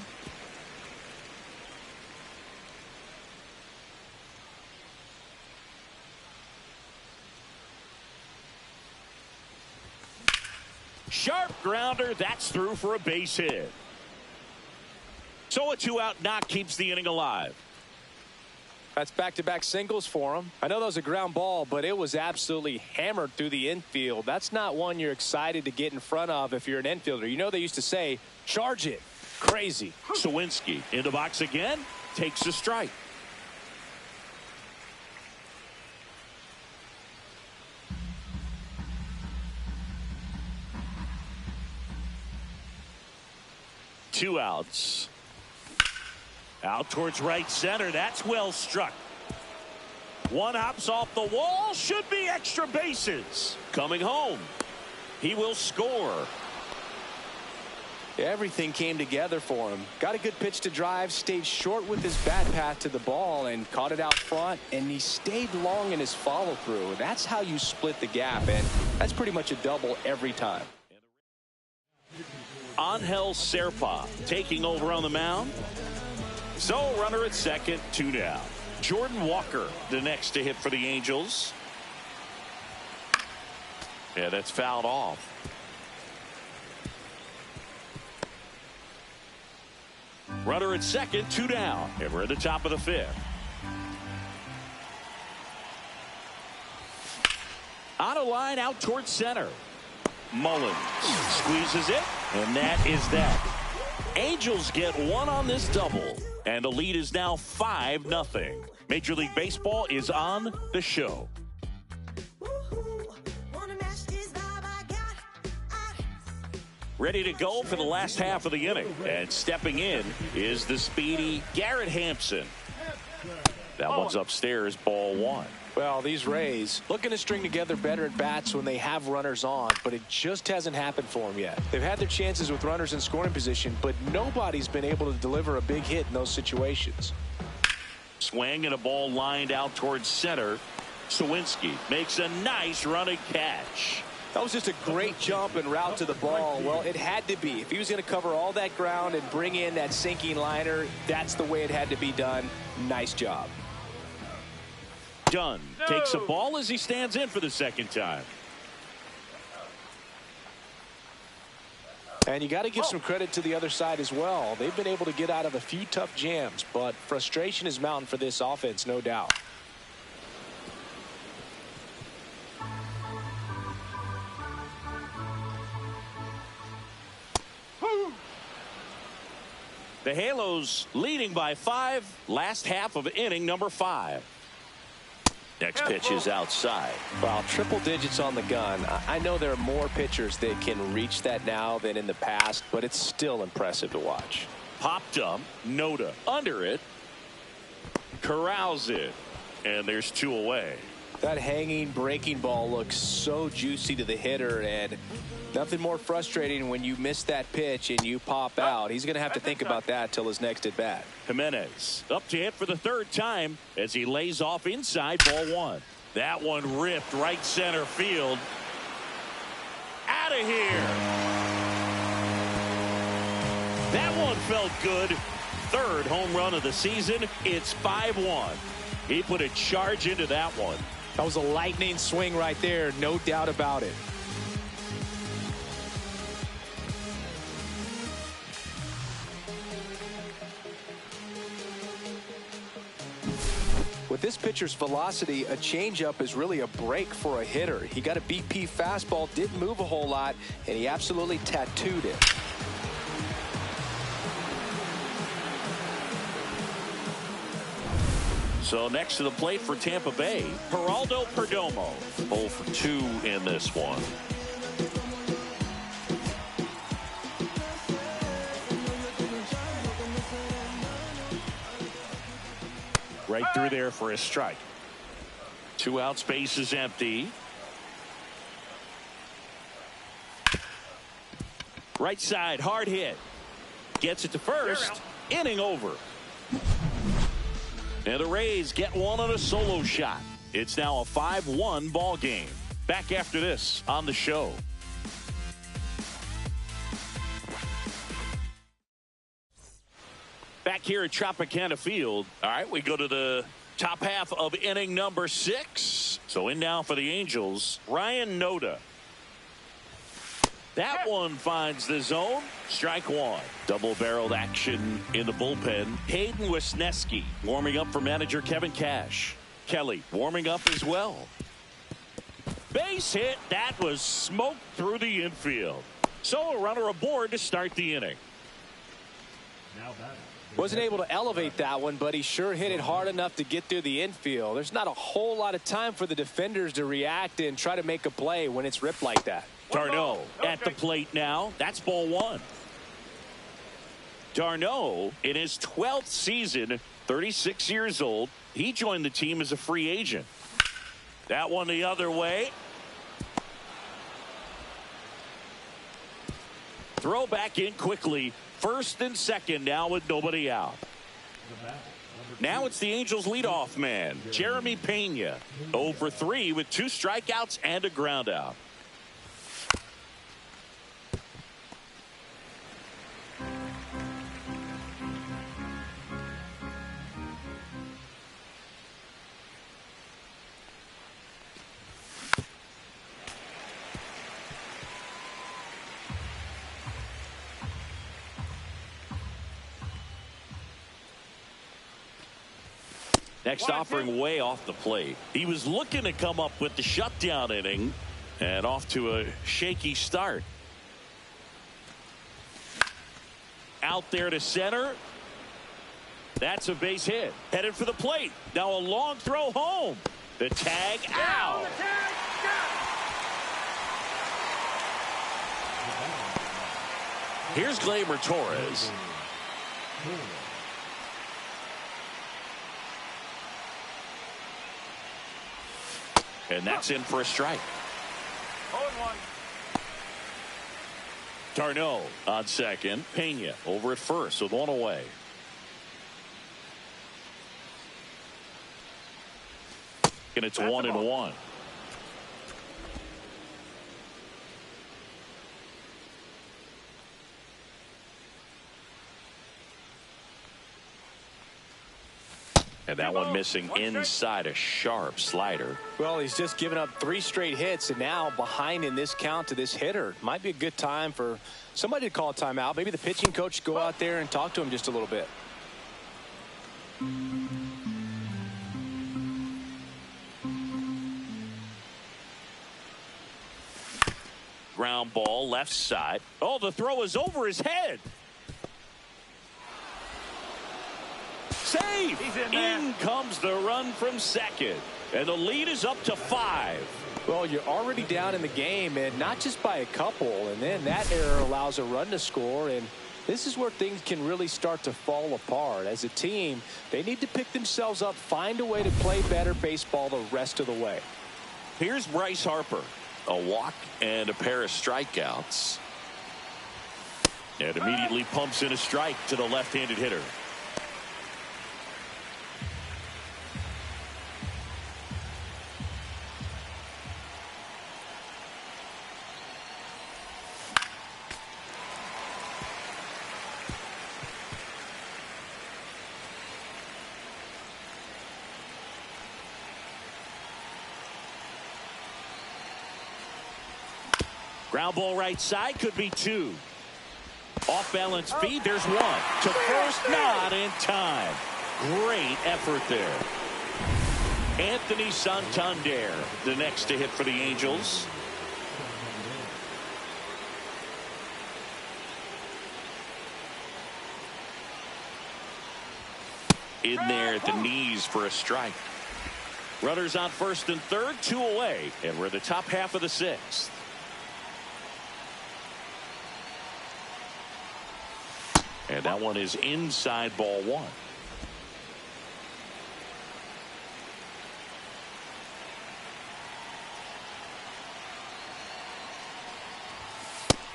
Sharp grounder. That's through for a base hit. So a 2-out knock keeps the inning alive. That's back-to-back singles for him. I know that was a ground ball, but it was absolutely hammered through the infield. That's not one you're excited to get in front of if you're an infielder. You know they used to say, charge it. Crazy. Sawinski in the box again. Takes a strike. Two outs. Out towards right center. That's well struck. One hops off the wall. Should be extra bases. Coming home. He will score. Everything came together for him. Got a good pitch to drive. Stayed short with his bat path to the ball and caught it out front. And he stayed long in his follow through. That's how you split the gap. And that's pretty much a double every time. Angel Serpa taking over on the mound. So runner at second, 2 down. Jordan Walker, the next to hit for the Angels. Yeah, that's fouled off. Runner at second, 2 down. And we're at the top of the 5th. On a line out towards center. Mullins squeezes it, and that is that. Angels get one on this double, and the lead is now 5-0. Major League Baseball is on the show. Ready to go for the last half of the inning, and stepping in is the speedy Garrett Hampson. That one's upstairs, ball 1. Well, these Rays looking to string together better at bats when they have runners on, but it just hasn't happened for them yet. They've had their chances with runners in scoring position, but nobody's been able to deliver a big hit in those situations. Swing and a ball lined out towards center. Sawinski makes a nice running catch. That was just a great jump and route to the ball. Well, it had to be. If he was going to cover all that ground and bring in that sinking liner, that's the way it had to be done. Nice job. Dunn takes a ball as he stands in for the second time. And you got to give some credit to the other side as well. They've been able to get out of a few tough jams, but frustration is mounting for this offense, no doubt. The Halos leading by 5, last half of inning number 5. Next pitch is outside. Well, triple digits on the gun. I know there are more pitchers that can reach that now than in the past, but it's still impressive to watch. Popped up. Noda under it. Corrals it. And there's 2 away. That hanging breaking ball looks so juicy to the hitter, and nothing more frustrating when you miss that pitch and you pop out. He's going to have to think about that till his next at bat. Jimenez up to hit for the 3rd time as he lays off inside, ball 1. That one ripped right center field. Out of here. That one felt good. 3rd home run of the season. It's 5-1. He put a charge into that one. That was a lightning swing right there, no doubt about it. With with this pitcher's velocity, a changeup is really a break for a hitter. He got a BP fastball, didn't move a whole lot, and he absolutely tattooed it. So next to the plate for Tampa Bay, Geraldo Perdomo. 0 for 2 in this one. Right through there for a strike. 2 outs, base is empty. Right side, hard hit. Gets it to first. Inning over. And the Rays get one on a solo shot. It's now a 5-1 ball game. Back after this on the show. Back here at Tropicana Field. All right, we go to the top half of inning number 6. So in now for the Angels, Ryan Noda. That one finds the zone. Strike one. Double-barreled action in the bullpen. Hayden Wesneski warming up for manager Kevin Cash. Kelly warming up as well. Base hit. That was smoked through the infield. So a runner aboard to start the inning. Now batting. Wasn't able to elevate that one, but he sure hit it hard enough to get through the infield. There's not a whole lot of time for the defenders to react and try to make a play when it's ripped like that. Darno at the plate now. That's ball 1. Darno in his 12th season, 36 years old. He joined the team as a free agent. That one the other way. Throw back in quickly. First and second now with nobody out. Now it's the Angels leadoff man, Jeremy Pena. 0 for 3 with 2 strikeouts and a ground out. Next offering way off the plate. He was looking to come up with the shutdown inning and off to a shaky start. Out there to center. That's a base hit. Headed for the plate. Now a long throw home. The tag out. Here's Gleyber Torres. And that's in for a strike. 0-1. Darno on second. Pena over at first with 1 away. And it's 1-1. And that one missing inside, a sharp slider. Well, he's just given up 3 straight hits, and now behind in this count to this hitter. Might be a good time for somebody to call a timeout. Maybe the pitching coach go out there and talk to him just a little bit. Ground ball left side. Oh, the throw is over his head. Save. In comes the run from second. And the lead is up to 5. Well, you're already down in the game, and not just by a couple. And then that error allows a run to score. And this is where things can really start to fall apart. As a team, they need to pick themselves up, find a way to play better baseball the rest of the way. Here's Bryce Harper. A walk and a pair of strikeouts. And immediately pumps in a strike to the left-handed hitter. Ground ball right side, could be 2. Off balance feed, there's 1. To first, not in time. Great effort there. Anthony Santander, the next to hit for the Angels. In there at the knees for a strike. Runners on first and third, 2 away, and we're in the top half of the 6th. And that one is inside, ball 1.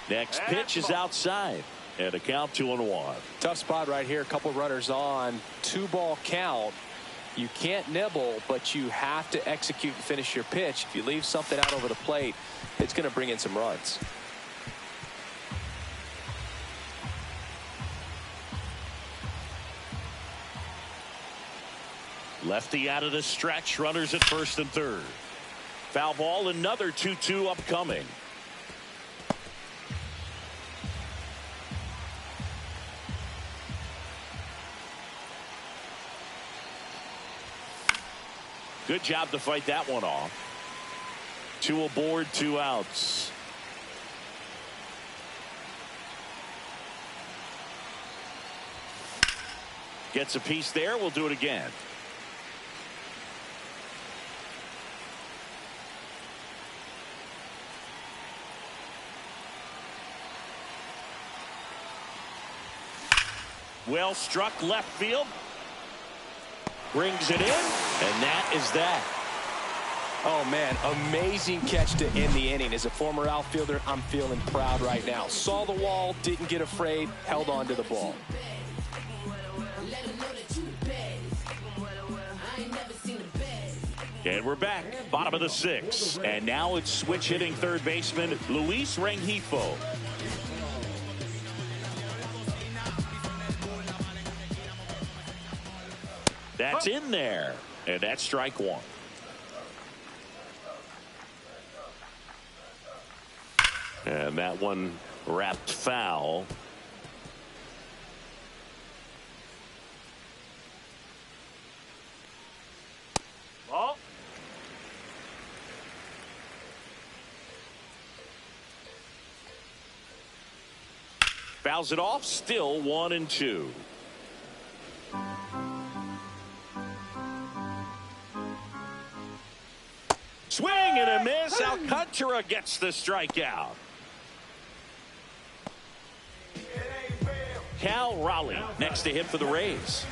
Next pitch is outside. And a count 2-1. Tough spot right here. A couple runners on. 2-ball count. You can't nibble, but you have to execute and finish your pitch. If you leave something out over the plate, it's going to bring in some runs. Lefty out of the stretch. Runners at first and third. Foul ball. Another 2-2 upcoming. Good job to fight that one off. 2 aboard, 2 outs. Gets a piece there. We'll do it again. Well struck left field. Brings it in, and that is that. Oh, man, amazing catch to end the inning. As a former outfielder, I'm feeling proud right now. Saw the wall, didn't get afraid, held on to the ball. And we're back, bottom of the 6th. And now it's switch hitting third baseman Luis Rengifo. That's in there, and that's strike 1. And that one wrapped foul. Ball. Fouls it off, still 1-2. Swing and a miss. Alcantara gets the strikeout. Cal Raleigh next to hit for the Rays.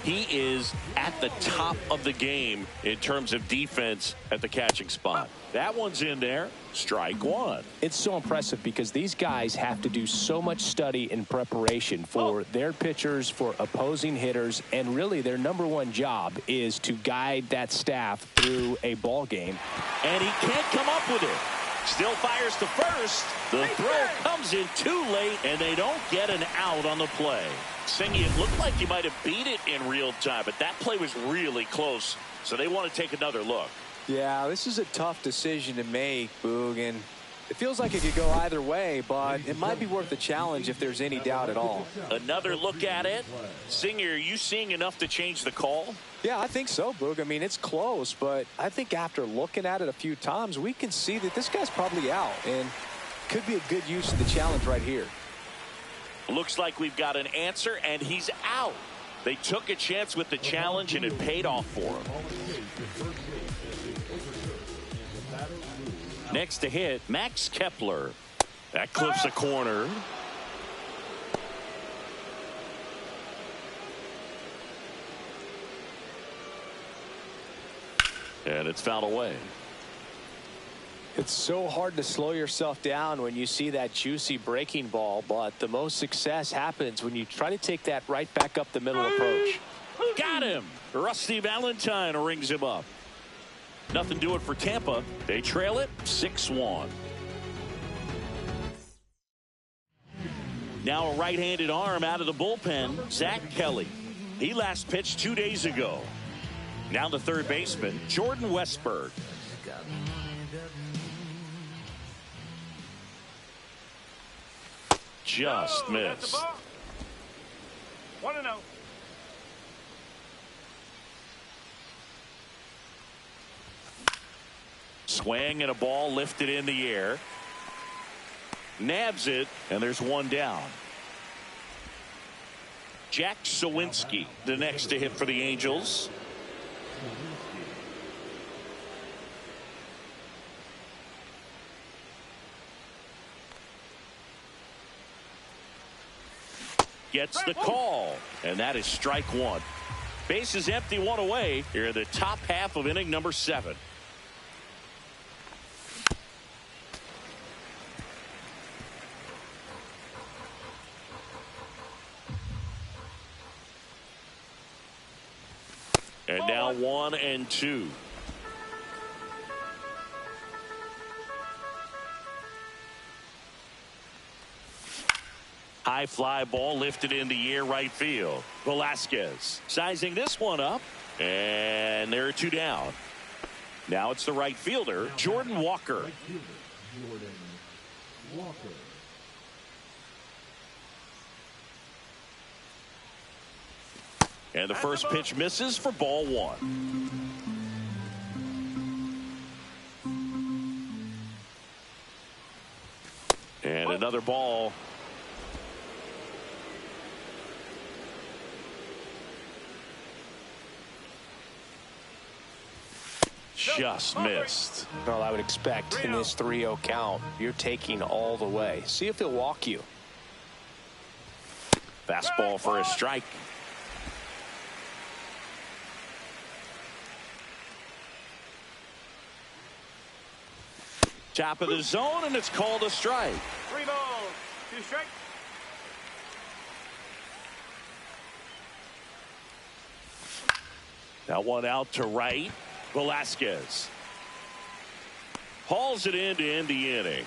He is at the top of the game in terms of defense at the catching spot. That one's in there. Strike 1. It's so impressive because these guys have to do so much study and preparation for their pitchers, for opposing hitters, and really their #1 job is to guide that staff through a ball game. And he can't come up with it. Still fires to first. The throw comes in too late, and they don't get an out on the play. Singy, it looked like he might have beat it in real time, but that play was really close, so they want to take another look. Yeah, this is a tough decision to make, Boog, and it feels like it could go either way, but it might be worth the challenge if there's any doubt at all. Another look at it. Singer, are you seeing enough to change the call? Yeah, I think so, Boog. I mean, it's close, but I think after looking at it a few times, we can see that this guy's probably out, and could be a good use of the challenge right here. Looks like we've got an answer, and he's out. They took a chance with the challenge, and it paid off for him. Next to hit, Max Kepler. That clips a corner. And it's fouled away. It's so hard to slow yourself down when you see that juicy breaking ball, but the most success happens when you try to take that right back up the middle approach. Got him. Rusty Valentine rings him up. Nothing doing for Tampa. They trail it 6-1. Now a right-handed arm out of the bullpen, Zach Kelly. He last pitched 2 days ago. Now the third baseman, Jordan Westberg. Just missed. 1-0. Swing and a ball lifted in the air. Nabs it, and there's one down. Jack Sawinski, the next to hit for the Angels. Gets the call, and that is strike one. Bases empty, one away here in the top half of inning number 7. And now 1 and 2. High fly ball lifted in the air, right field. Velasquez sizing this one up, and there are 2 down. Now it's the right fielder, Jordan Walker. Jordan Walker. And the first pitch misses for ball 1. And another ball. Just missed. Well, I would expect in this 3-0 count, you're taking all the way. See if he'll walk you. Fastball for a strike. Top of the zone, and it's called a strike. 3 balls, 2 strikes. That one out to right. Velasquez hauls it in to end the inning.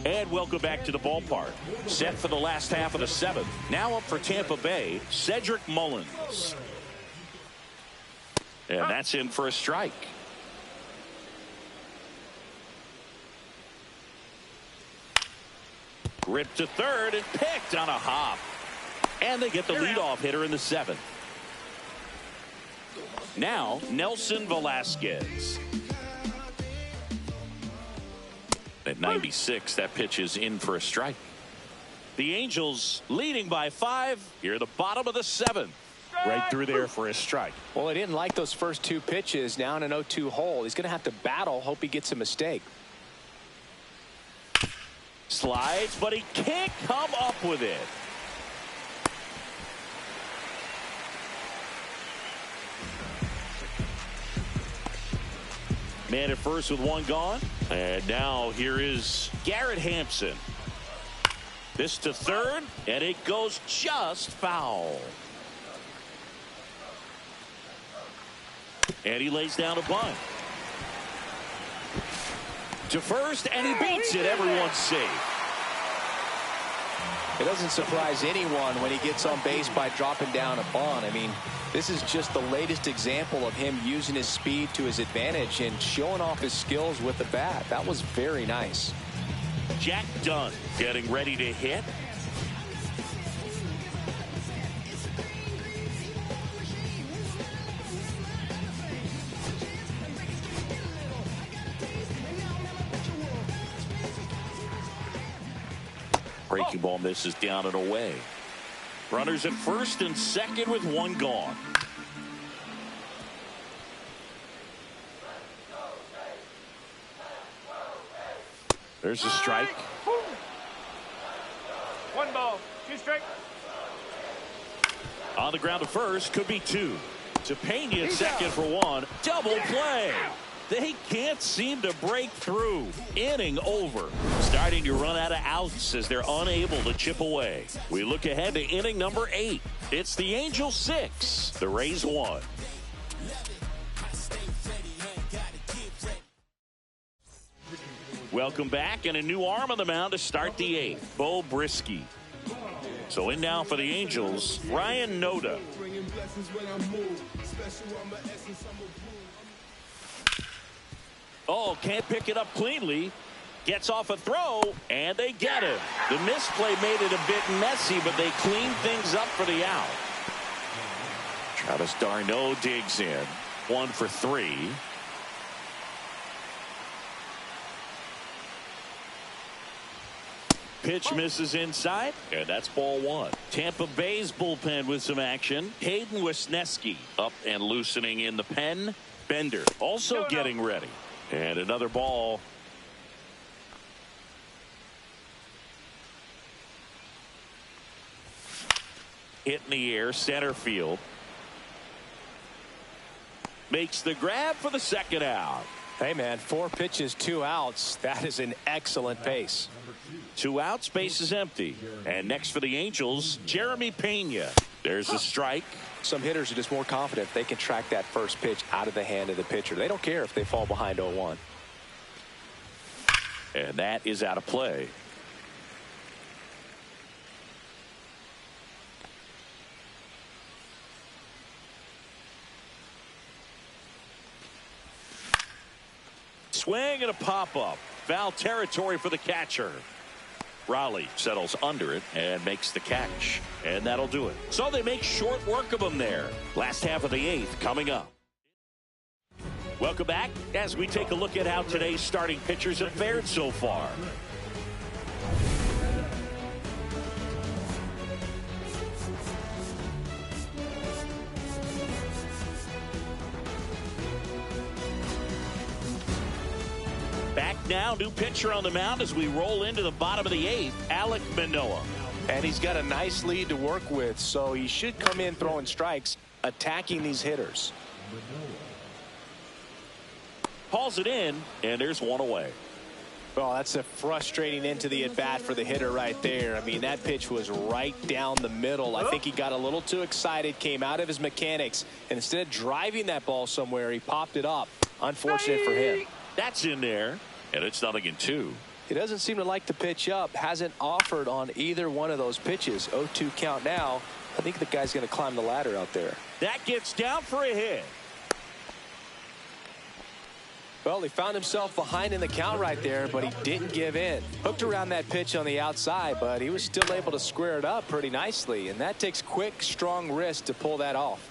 And welcome back to the ballpark. Set for the last half of the 7th. Now up for Tampa Bay, Cedric Mullins. And that's in for a strike. Ripped to third and picked on a hop. And they get the leadoff hitter in the 7th. Now, Nelson Velasquez. At 96, that pitch is in for a strike. The Angels leading by 5 here at the bottom of the 7th. Right through there for a strike. Well, he didn't like those first 2 pitches. Now in an 0-2 hole. He's going to have to battle. Hope he gets a mistake. Slides, but he can't come up with it. Man at first with 1 gone. And now here is Garrett Hampson. This to third, and it goes just foul. And he lays down a bunt. To first, and he beats it. Everyone's safe. It doesn't surprise anyone when he gets on base by dropping down a bunt. I mean, this is just the latest example of him using his speed to his advantage and showing off his skills with the bat. That was very nice. Jack Dunn getting ready to hit. Breaking ball misses down and away. Runners at first and second with 1 gone. There's a strike. 1 ball, 2 strikes. On the ground to first, could be 2. To Pena at second for 1. Double play. They can't seem to break through. Inning over. Starting to run out of outs as they're unable to chip away. We look ahead to inning number 8. It's the Angels 6, the Rays 1. Welcome back, and a new arm on the mound to start the 8th, Bo Brisky. So in now for the Angels, Ryan Noda. Oh, can't pick it up cleanly. Gets off a throw, and they get it. The misplay made it a bit messy, but they clean things up for the out. Travis d'Arnaud digs in. 1 for 3. Pitch misses inside, and that's ball 1. Tampa Bay's bullpen with some action. Hayden Wesneski up and loosening in the pen. Bender also getting ready. And another ball. Hit in the air, center field. Makes the grab for the second out. Hey, man, 4 pitches, 2 outs. That is an excellent pace. 2 outs, base is empty. And next for the Angels, Jeremy Pena. There's a strike. Some hitters are just more confident if they can track that first pitch out of the hand of the pitcher. They don't care if they fall behind 0-1. And that is out of play. Swing and a pop-up. Foul territory for the catcher. Raleigh settles under it and makes the catch. And that'll do it. So they make short work of them there. Last half of the 8th coming up. Welcome back as we take a look at how today's starting pitchers have fared so far. Back now, new pitcher on the mound as we roll into the bottom of the 8th, Alek Manoah. And he's got a nice lead to work with, so he should come in throwing strikes, attacking these hitters. Hauls it in, and there's 1 away. Well, that's a frustrating end to the at-bat for the hitter right there. I mean, that pitch was right down the middle. I think he got a little too excited, came out of his mechanics, and instead of driving that ball somewhere, he popped it up. Unfortunate for him. That's in there, and it's 0-2. He doesn't seem to like the pitch up. Hasn't offered on either one of those pitches. 0-2 count now. I think the guy's going to climb the ladder out there. That gets down for a hit. Well, he found himself behind in the count right there, but he didn't give in. Hooked around that pitch on the outside, but he was still able to square it up pretty nicely, and that takes quick, strong wrist to pull that off.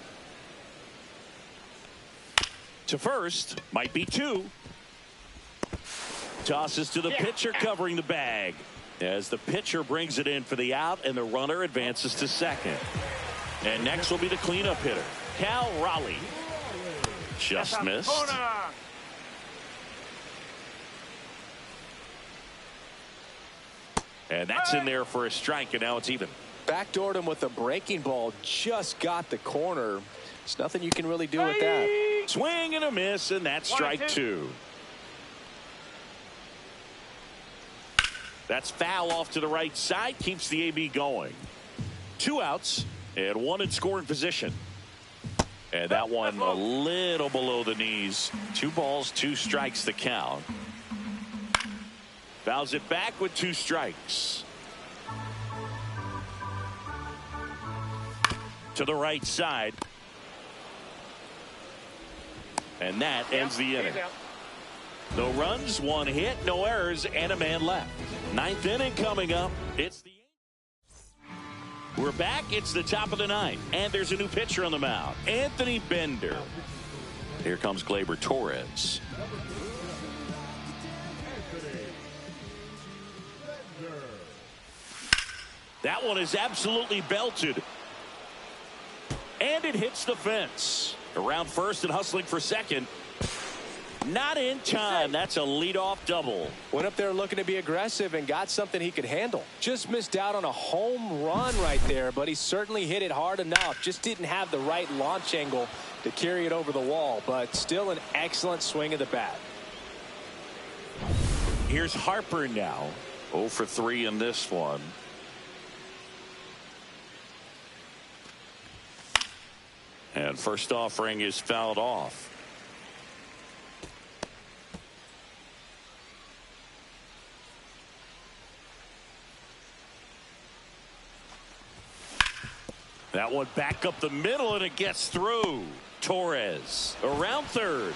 To first, might be 2. Tosses to the pitcher covering the bag as the pitcher brings it in for the out, and the runner advances to second. And next will be the cleanup hitter, Cal Raleigh. Just missed. And that's in there for a strike, and now it's even. Backdoored him with a breaking ball, just got the corner. There's nothing you can really do with that. Swing and a miss, and that's strike 2. That's foul off to the right side, keeps the AB going. 2 outs and 1 in scoring position. And that one a little below the knees. 2 balls, 2 strikes the count. Fouls it back with 2 strikes. To the right side. And that ends the inning. No runs, 1 hit, no errors, and a man left. 9th inning coming up. It's the 8th. We're back. It's the top of the 9th, and there's a new pitcher on the mound, Anthony Bender. Here comes Gleyber Torres. That one is absolutely belted. And it hits the fence. Around first and hustling for second. Not in time. That's a leadoff double. Went up there looking to be aggressive and got something he could handle. Just missed out on a home run right there, but he certainly hit it hard enough. Just didn't have the right launch angle to carry it over the wall, but still an excellent swing of the bat. Here's Harper now. 0 for 3 in this one. And first offering is fouled off. That one back up the middle, and it gets through. Torres around third.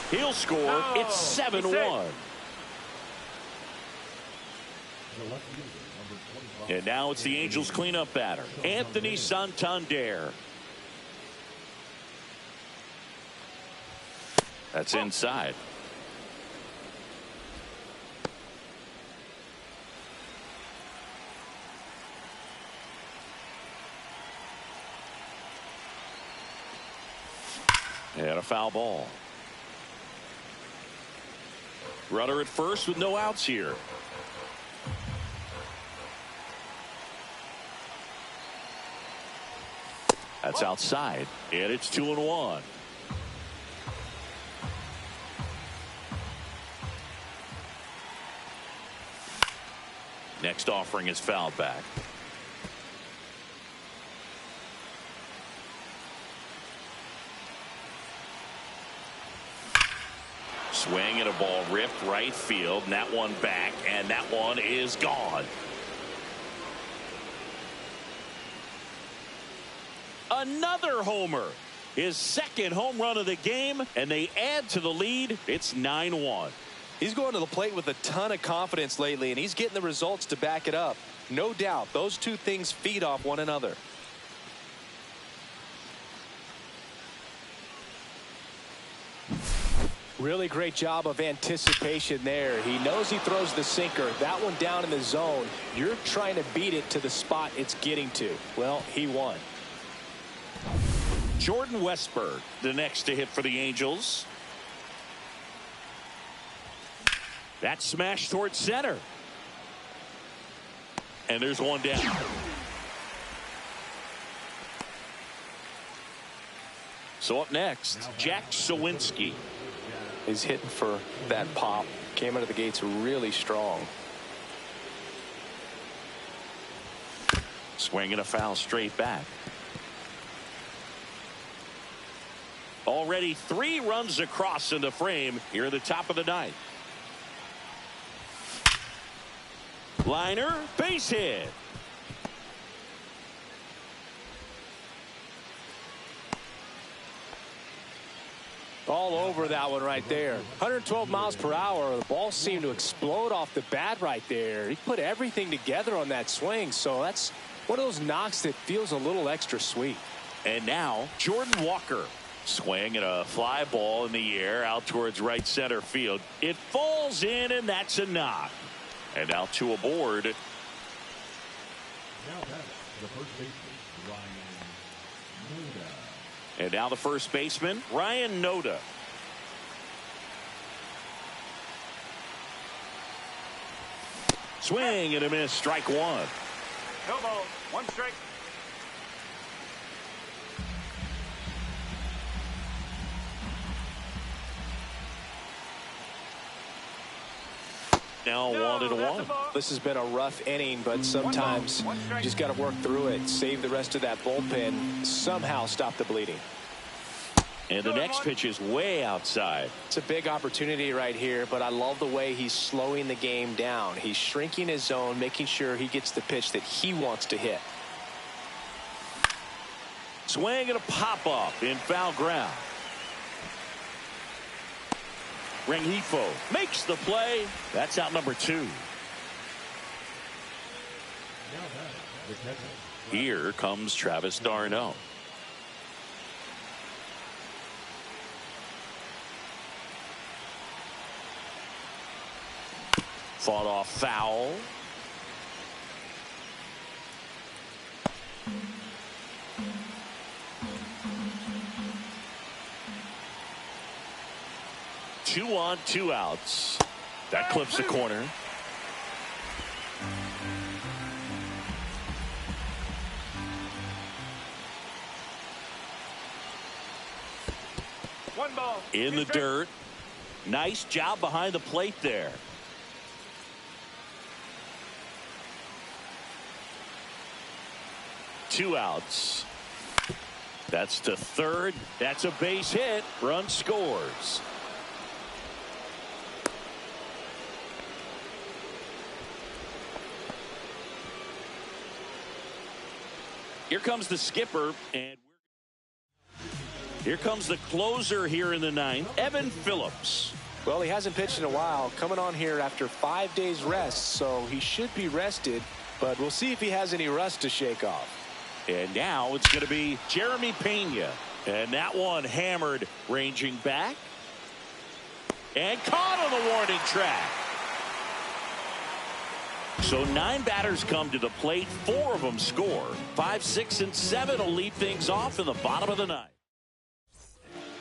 He'll score. It's 7-1. And now it's the Angels cleanup batter, Anthony Santander. That's inside. And a foul ball. Runner at first with no outs here. That's outside, and it's 2-1. Next offering is fouled back. Swing and a ball ripped right field, and that one back, and that one is gone. Another homer. His second home run of the game, and they add to the lead. It's 9-1. He's going to the plate with a ton of confidence lately, and he's getting the results to back it up. No doubt, those two things feed off one another. Really great job of anticipation there. He knows he throws the sinker. That one down in the zone. You're trying to beat it to the spot it's getting to. Well, he won. Jordan Westburg, the next to hit for the Angels. That smash towards center. And there's one down. So up next, Jack Sawinski. He's hitting for that pop. Came out of the gates really strong. Swinging a foul straight back. Already 3 runs across in the frame here at the top of the ninth. Liner, base hit. All over that one right there. 112 miles per hour. The ball seemed to explode off the bat right there. He put everything together on that swing, so that's one of those knocks that feels a little extra sweet. And now Jordan Walker. Swing and a fly ball in the air out towards right center field. It falls in, and that's a knock. And now 2 aboard. Now that's the first baseman, Ryan Noda. And now the first baseman, Ryan Noda. Swing and a miss, strike 1. No ball, 1 strike. Now 1-1. This has been a rough inning, but sometimes you just got to work through it. Save the rest of that bullpen. Somehow stop the bleeding. And the next pitch is way outside. It's a big opportunity right here, but I love the way he's slowing the game down. He's shrinking his zone, making sure he gets the pitch that he wants to hit. Swing and a pop-up in foul ground. Rengifo makes the play. That's out number 2. Here comes Travis d'Arnaud. Fought off foul. Two on, 2 outs. That clips the corner. One ball. In the dirt. Nice job behind the plate there. Two outs. That's to third. That's a base hit. Run scores. Here comes the skipper, and here comes the closer here in the ninth, Evan Phillips. Well, he hasn't pitched in a while, coming on here after 5 days rest, so he should be rested, but we'll see if he has any rust to shake off. And now it's going to be Jeremy Pena, and that one hammered, ranging back. And caught on the warning track. So 9 batters come to the plate. 4 of them score. 5, 6, and 7 will lead things off in the bottom of the 9th.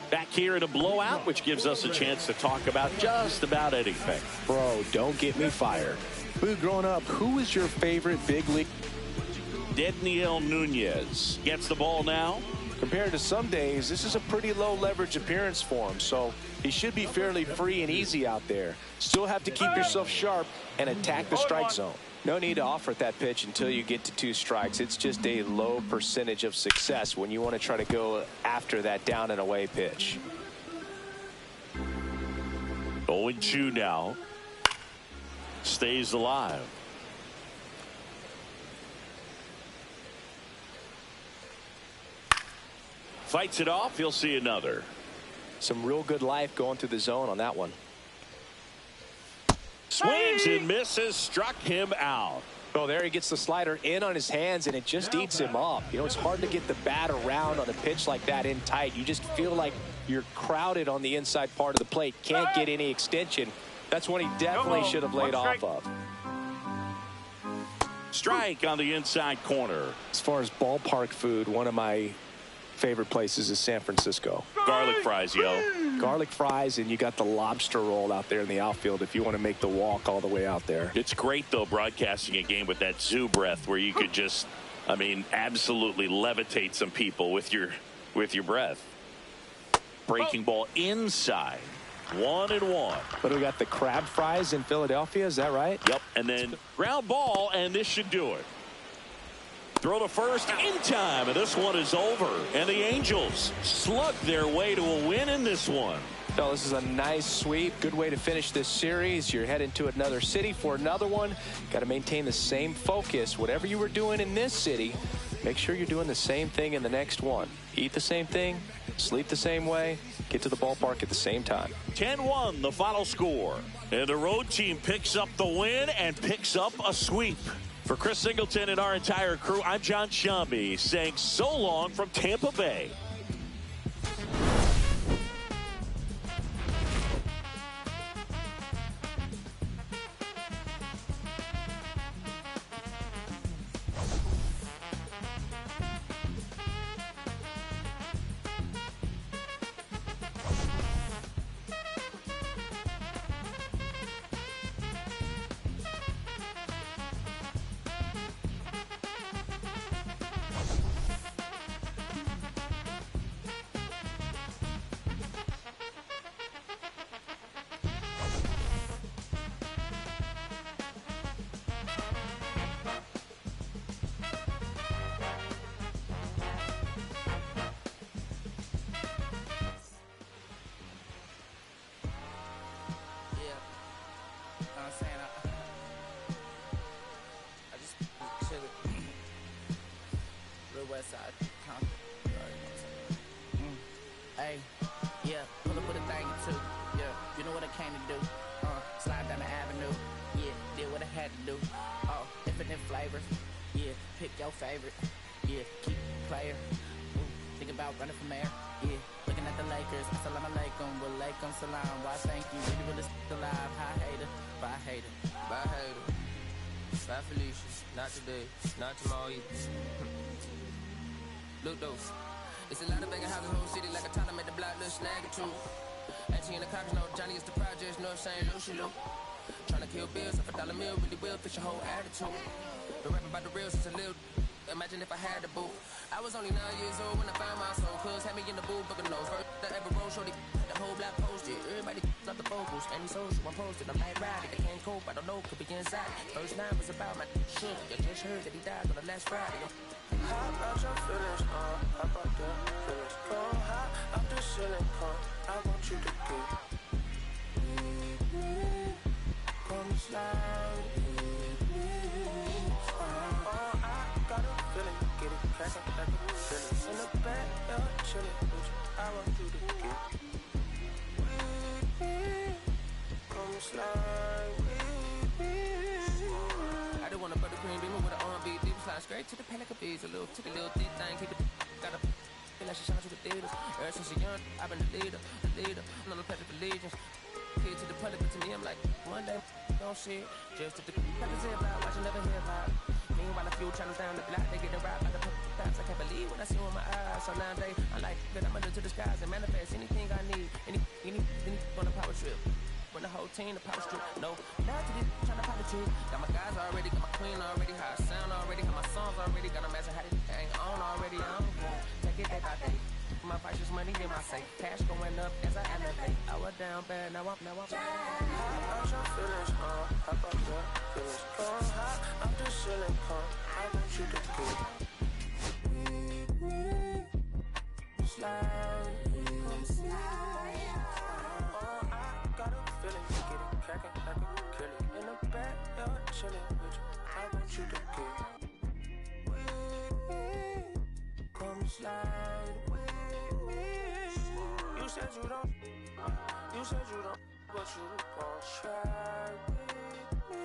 Back here in a blowout, which gives us a chance to talk about just about anything. Bro, don't get me fired. Boo, growing up, who was your favorite big league? Daniel Nunez gets the ball now. Compared to some days, this is a pretty low leverage appearance for him, so he should be fairly free and easy out there. Still have to keep yourself sharp and attack the strike zone. No need to offer that pitch until you get to 2 strikes. It's just a low percentage of success when you want to try to go after that down and away pitch. 0-2 now. Stays alive. Fights it off. He'll see another. Some real good life going through the zone on that one. Swings and misses. Struck him out. Oh, there he gets the slider in on his hands, and it just eats him up. You know, it's hard to get the bat around on a pitch like that in tight. You just feel like you're crowded on the inside part of the plate. Can't get any extension. That's one he definitely should have laid off of. Strike on the inside corner. As far as ballpark food, one of my favorite places is San Francisco. Garlic fries, yo. Garlic fries, and you got the lobster roll out there in the outfield if you want to make the walk all the way out there. It's great, though, broadcasting a game with that zoo breath where you could just, I mean, absolutely levitate some people with your breath. Breaking ball inside. 1-1. But we got the crab fries in Philadelphia, is that right? Yep, and then ground ball, and this should do it. Throw to first in time, and this one is over. And the Angels slug their way to a win in this one. So this is a nice sweep. Good way to finish this series. You're heading to another city for another one. Got to maintain the same focus. Whatever you were doing in this city, make sure you're doing the same thing in the next one. Eat the same thing, sleep the same way, get to the ballpark at the same time. 10-1, the final score. And the road team picks up the win and picks up a sweep. For Chris Singleton and our entire crew, I'm John Shambi saying so long from Tampa Bay. Hey, yeah, pull up with a thing or two. Yeah, you know what I came to do. Slide down the avenue. Yeah, did what I had to do. Oh, infinite flavors. Yeah, pick your favorite. Yeah, keep player. Think about running from air. Yeah, looking at the Lakers. Assalamu alaikum, wa alaikum salam. Why thank you, really alive. Hi hater, bye hater. Bye hater. Bye Felicia. Not today. Not tomorrow either. Look though. It's a lot of banging houses, whole city like a town. I made the block, little snag or two. Actually in the cops, no Johnny is the projects, no saying Lucy Lou. Trying to kill bills, if $1 meal really will fix your whole attitude. Been rapping about the real since a little. Imagine if I had the boo. I was only 9 years old when I found my soul. Cuz had me in the booth, booking no first that ever rolled. Shorty, the whole block posted. Everybody love the vocals. Any social, I'm posted. I'm night riding. I can't cope, I don't know, could be inside. First line was about my sugar. You just heard that he died on the last Friday. How about your feelings, how about the feelings? Go high up the ceiling, I want you to get with me. Come slide with me. I got a feeling, get it crackin' like a feeling. In the back, chillin' with you, I want you to get with me. Come slide with me. I just want a buttercream beamer with an R&B deep slide straight to the pen like a bees. A little, took a little deep thing, keep it, got a feel like she shines with the theaters. Ever since a young, I've been the leader, I'm on the path of allegiance. appear to the public, but to me, I'm like, one day, don't shit. Just to the rappers hear about, watching never hear about. Meanwhile, a few channels down the block, they get the rap by the pops. I can't believe what I see with my eyes. So nowadays, I like that I'm under to the skies and manifest anything I need. Anything on a power trip. When the whole team, the power strip. No, now to this, trying to pop the trick. Got my guys already, got my queen already, how I sound already, got my songs already, got them asking how they ain't on already. I don't care. Take it day by day. My righteous money in my safe. Cash going up as I elevate. I was down bad, now I'm How about your feelings, how about your feelings? Going high, I'm just chilling, I want you to be with me. Slide, come slide. Oh, I got a feeling, get it cracking like a kill it. In the backyard, chilling with you. I want you to be with me. Come slide with me. You said you don't, but you gon' try with me.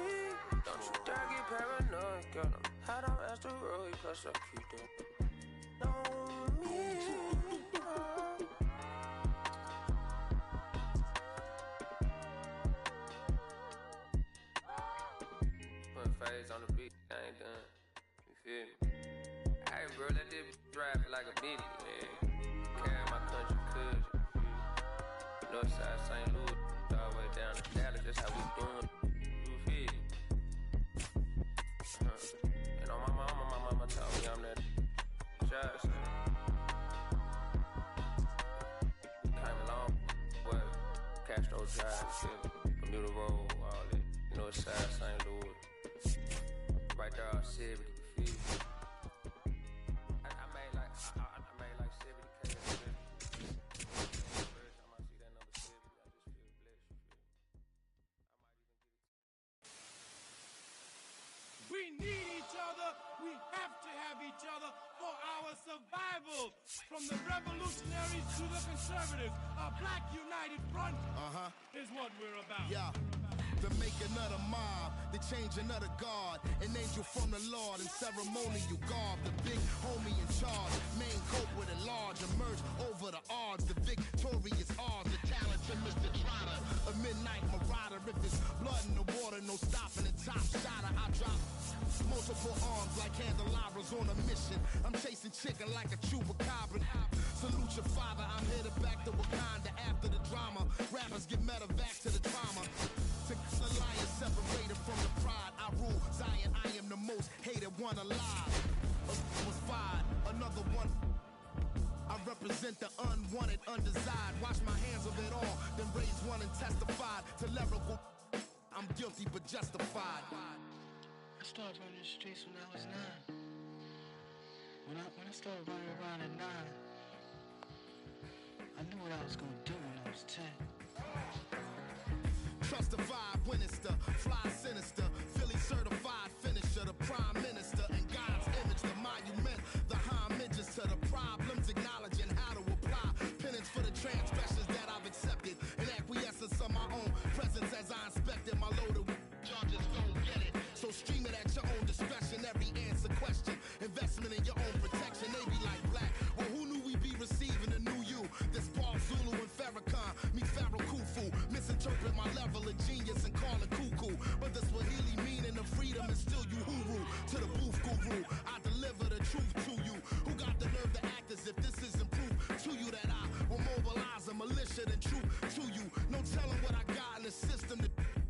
Don't you dare get paranoid, girl. I'm hot on asteroid, plus I keep them. Know me. Put phase on the beat, I ain't done. You feel me? Hey, bro, let this drive like a bitty, man. Carry my country, cuz. Northside St. Louis, all the way down to Dallas, that's how we doing. You feel me? And on my mama told me I'm that child, so. Came along, what? Castro Drive, shit, Bermuda Road, all that. Northside St. Louis. Right there, all 70, you feel me? I made like 70K. We need each other. We have to have each other for our survival. From the revolutionaries to the conservatives, a black united front is what we're about. Yeah. The making of the mob, the changing of the guard, an angel from the Lord in ceremonial garb, the big homie in charge, main culprit at large, emerge over the odds, the victorious odds, the talented Mr. Trotter, a midnight marauder, if it's blood in the water, no stopping the top shotter, I drop multiple arms like candelabras on a mission, I'm chasing chicken like a chupacabra, salute your father, I'm headed back to Wakanda after the drama, rappers get medevac to the trauma. The lion separated from the pride. I rule Zion, I am the most hated one alive. Was fired, another one. I represent the unwanted, undesired. Wash my hands of it all, then raise one and testified to lyrical. I'm guilty but justified. I started running the streets when I was 9. When I started running around at 9, I knew what I was gonna do when I was 10. Trust the vibe, Winnister, fly sinister, Philly certified finisher, the prime minister, and God's image, the monument, the homages to the problems, acknowledging how to apply penance for the transgressions that I've accepted, and acquiescence of my own presence as I inspected my loaded charges, don't get it, so stream it at your own discretion, every answer question, investment in your own protection, they be like black, well who knew we'd be receiving a new you, this Paul Zulu and Farrakhan, me Pharaoh Khufu, misinterpret my level of genius and call it cuckoo. But the Swahili meaning of freedom is still you hooroo. To the booth guru, I deliver the truth to you. Who got the nerve to act as if this isn't proof to you that I will mobilize a militia and troop to you. No telling what I got in the system to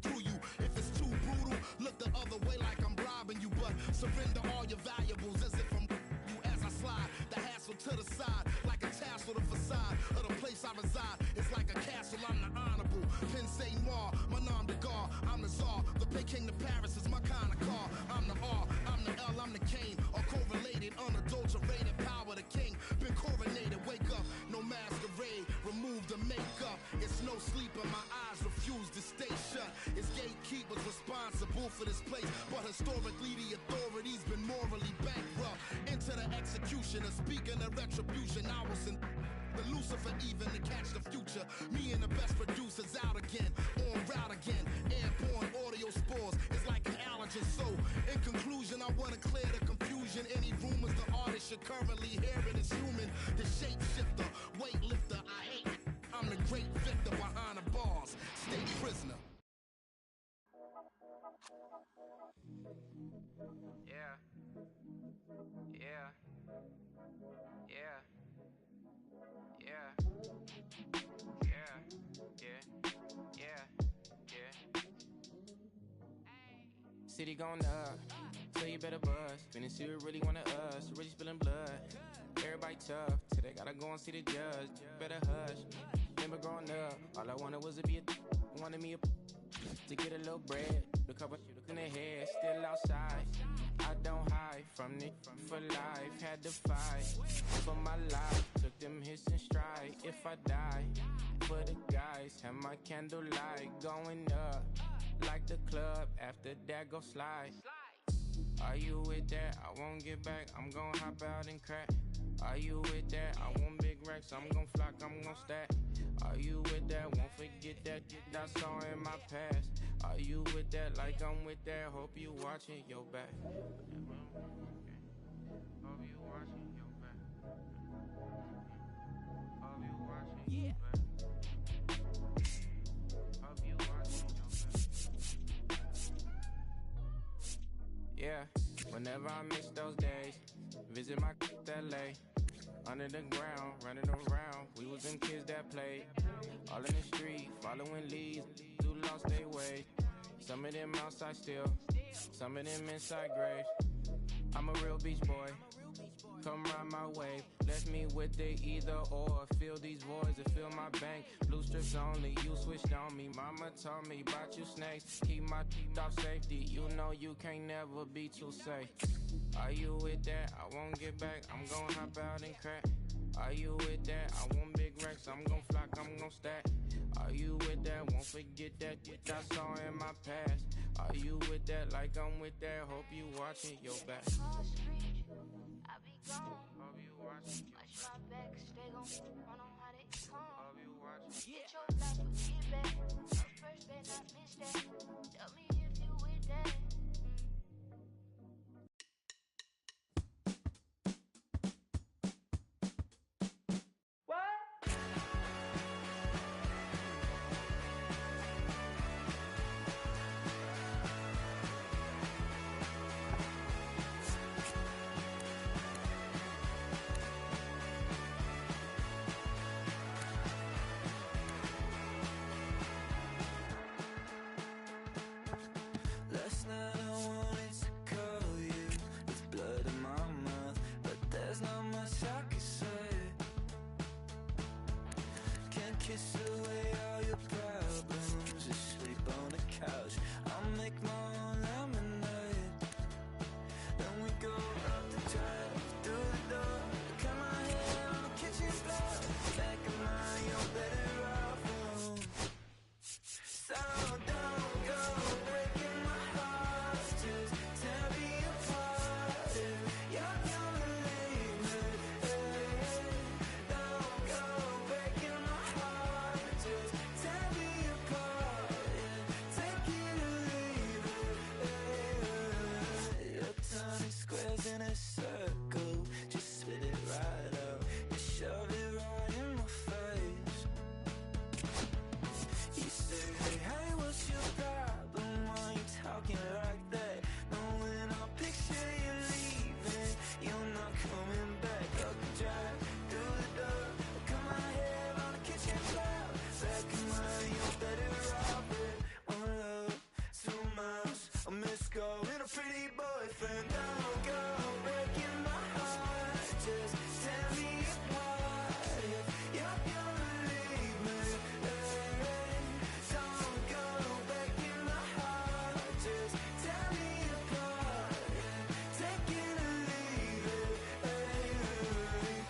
do you. If it's too brutal, look the other way like I'm robbing you. But surrender all your valuables as if I'm you as I slide. The hassle to the side like a tassel, the facade of the place I reside. It's like a castle, I'm the honorable. Pin say noir, my nom de gar, I'm the czar. The Peking to Paris is my kind of car. I'm the R, I'm the L, I'm the Kane. All correlated, unadulterated power, the king. Been coronated, wake up, no masquerade. Remove the makeup, it's no sleep and my eyes refuse to stay shut. It's gatekeepers responsible for this place. But historically the authorities been morally bankrupt. Into the executioner, speaking of retribution, I was in the Lucifer even to catch the future. Me and the best producers out again, on route again. Airborne audio spores, it's like an allergen. So, in conclusion, I wanna clear the confusion. Any rumors the artist you're currently hearing is human. The shapeshifter, weightlifter, I hate it. I'm the great victor behind the bars. Stay prison. City going up, so you better buzz. Finna see who really wanted us, really spilling blood. Everybody tough, today gotta go and see the judge. Better hush. Remember growing up, all I wanted was to be wanted me to get a little bread. The cover in the head, still outside. I don't hide from it for life. Had to fight for my life. Took them hits in stride. If I die, for the guys, have my candlelight going up like the club. After that, go slide. Are you with that? I won't get back. I'm gon' hop out and crack. Are you with that? I want big racks. I'm gon' flock. I'm gon' stack. Are you with that? Won't forget that I saw in my past. Are you with that? Like I'm with that. Hope you watching your back. Hope you watching your back. Hope you watching your back. Hope you watching your back. Yeah, whenever I miss those days, visit my LA. Under the ground, running around, we was them kids that played. All in the street, following leads, who lost their way. Some of them outside still, some of them inside graves. I'm a real beach boy, come ride my wave. Left me with the either or, fill these voids and fill my bank. Blue strips only, you switched on me. Mama told me about you snakes, keep my teeth off safety. You know you can't never be too safe. Are you with that? I won't get back, I'm gon' hop out and crack. Are you with that? I want big racks, I'm gon' flock, I'm gon' stack. Are you with that? Won't forget that I saw in my past. Are you with that? Like I'm with that. Hope you watching your back. Hope you watching your back. Stay gon' run on how they come. Hope you watching. Get your life and get back. First bet, not miss that. Tell me if you with that. Last night I wanted to call you with blood in my mouth, but there's not much I can say. Can't kiss away all your problems, just sleep on the couch. I'll make my own lemonade. Then we go up the drive, through the door, cut my hair on the kitchen floor. Back of mine, you're better off alone. So don't go breaking my heart, just tear me apart. If you're gonna leave me, don't go breaking my heart, just tear me apart. Take it or leave it. You're turning squares in a circle, just spit it right out. You shove it right in my face. You say, hey, what's your problem? Why you talking like that? Knowing I'll picture you leaving, you're not coming back. Up the drive, through the door, cut my hair on the kitchen floor. Back in mine, you're better off with 1 love, 2 miles, a missed call, and a pretty boyfriend. Don't go breaking my heart, just tear me apart. If you're gonna leave me, don't go breaking my heart, just tear me apart. Take it or leave it.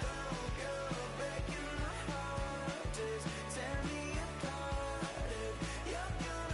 Don't go breaking my heart, just tear me apart. If you're gonna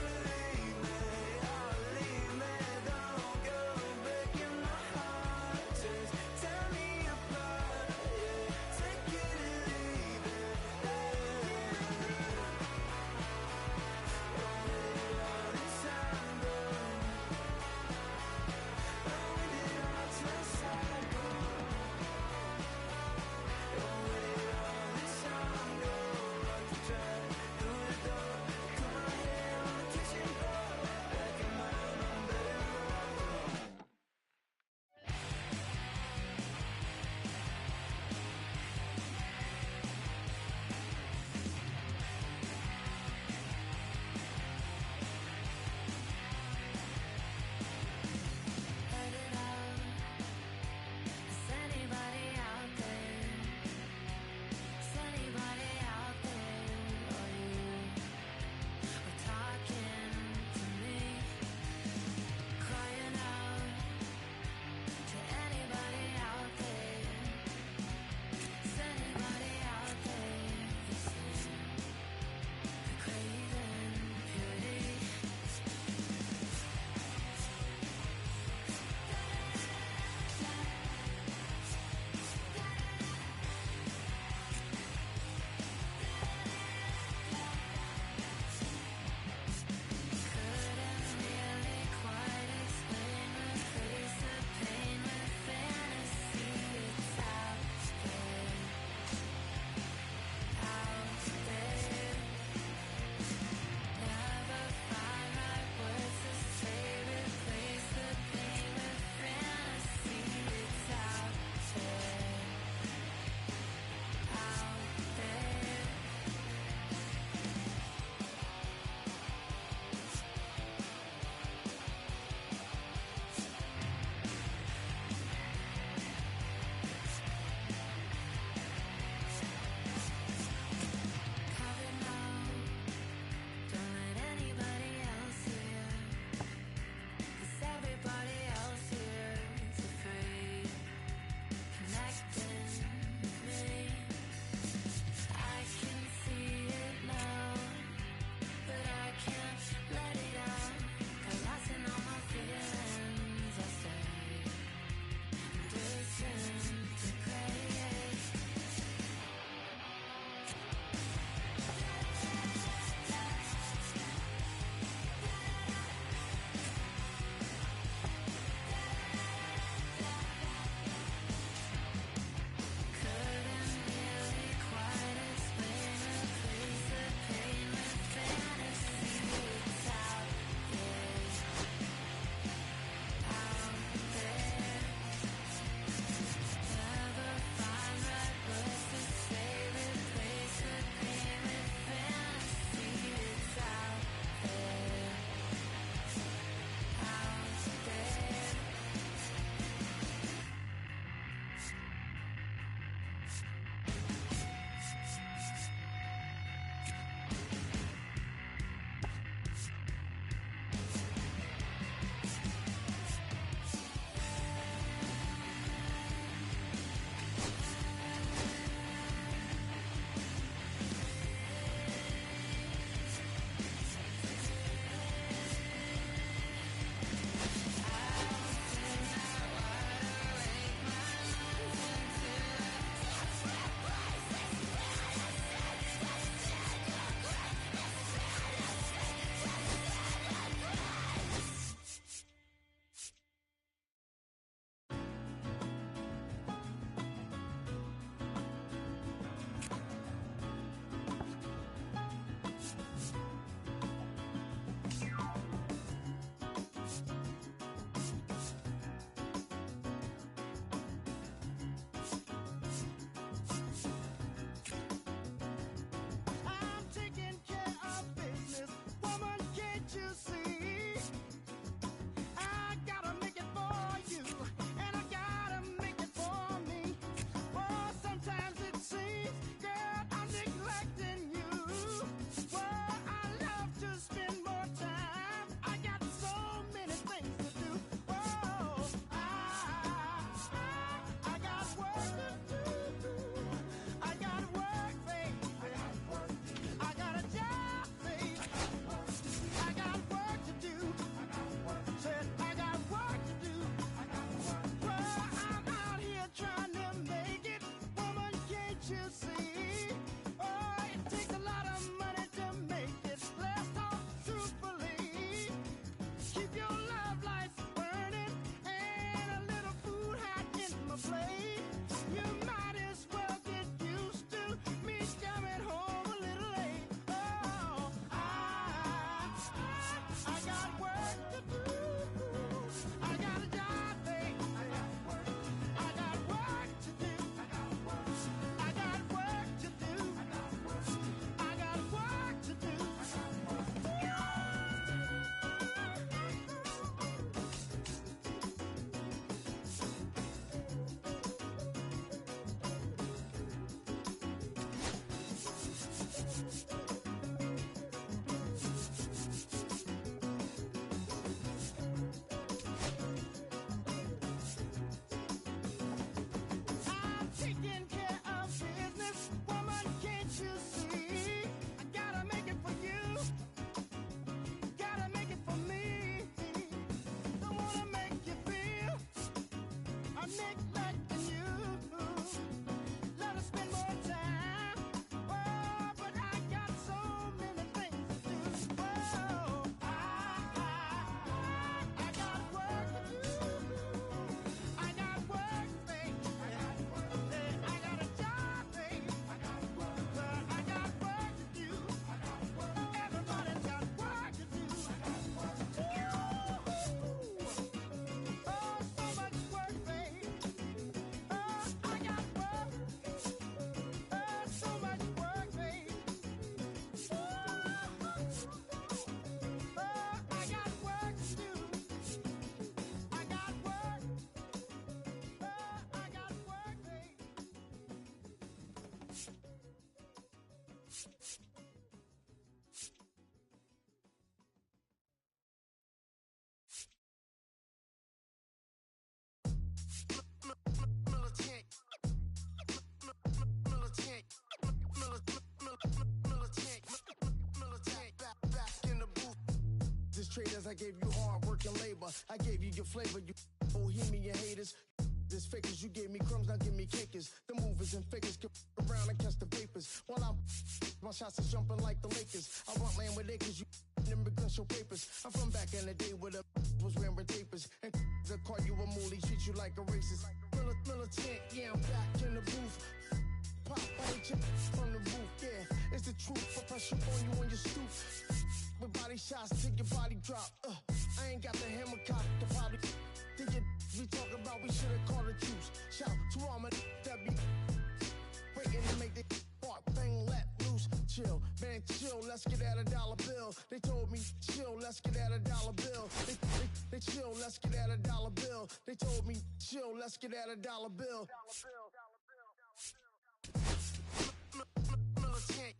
traders. I gave you hard work and labor. I gave you your flavor, you bohemian haters. This fakers, you gave me crumbs, now give me cakers. The movers and fakers get around and catch the vapors. While my shots is jumping like the Lakers. I want land with acres, you immigrants show papers. I'm from back in the day where the was wearing tapers. And they'll call you a moolie, treat you like a racist. Militant, yeah, I'm back in the booth. Pop, I ain't from the roof, yeah. It's the truth, I pressure on you on your stoop. With body shots till your body drop. I ain't got the hammer cock, the body. Think it we talk about, we should've called the troops. Shout to all my that be waiting to make the spark thing let loose. Chill, man, chill, let's get at $1 bill. They told me, chill, let's get at $1 bill. They chill, let's get at $1 bill. They told me, chill, let's get at $1 bill. Militant.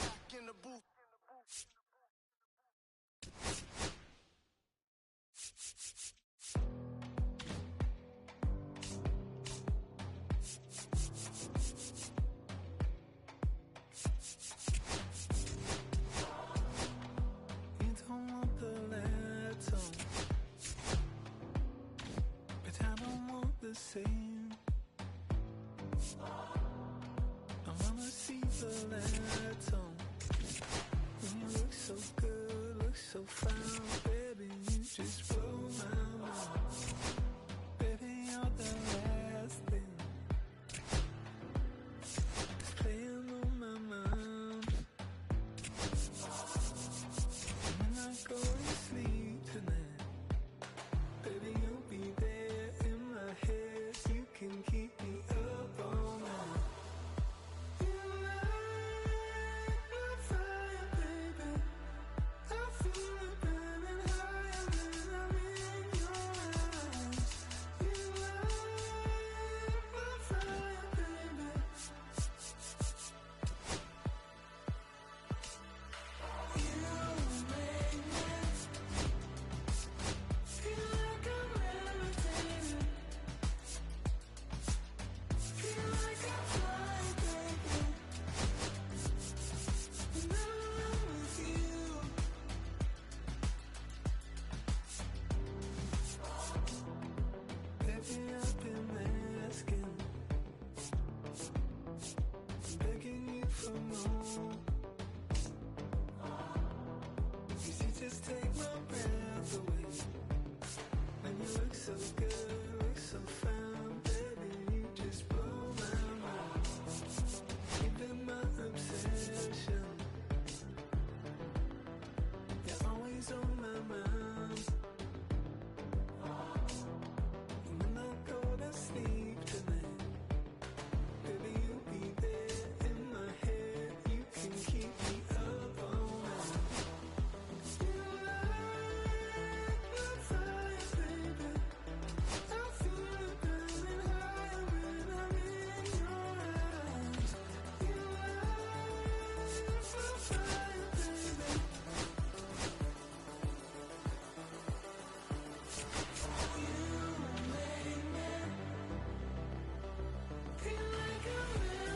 Back in the booth. You don't want the letter, but I don't want the same. I wanna see the letter. When you look so good, look so fine, baby, you just blow my mind. Baby, you're the last thing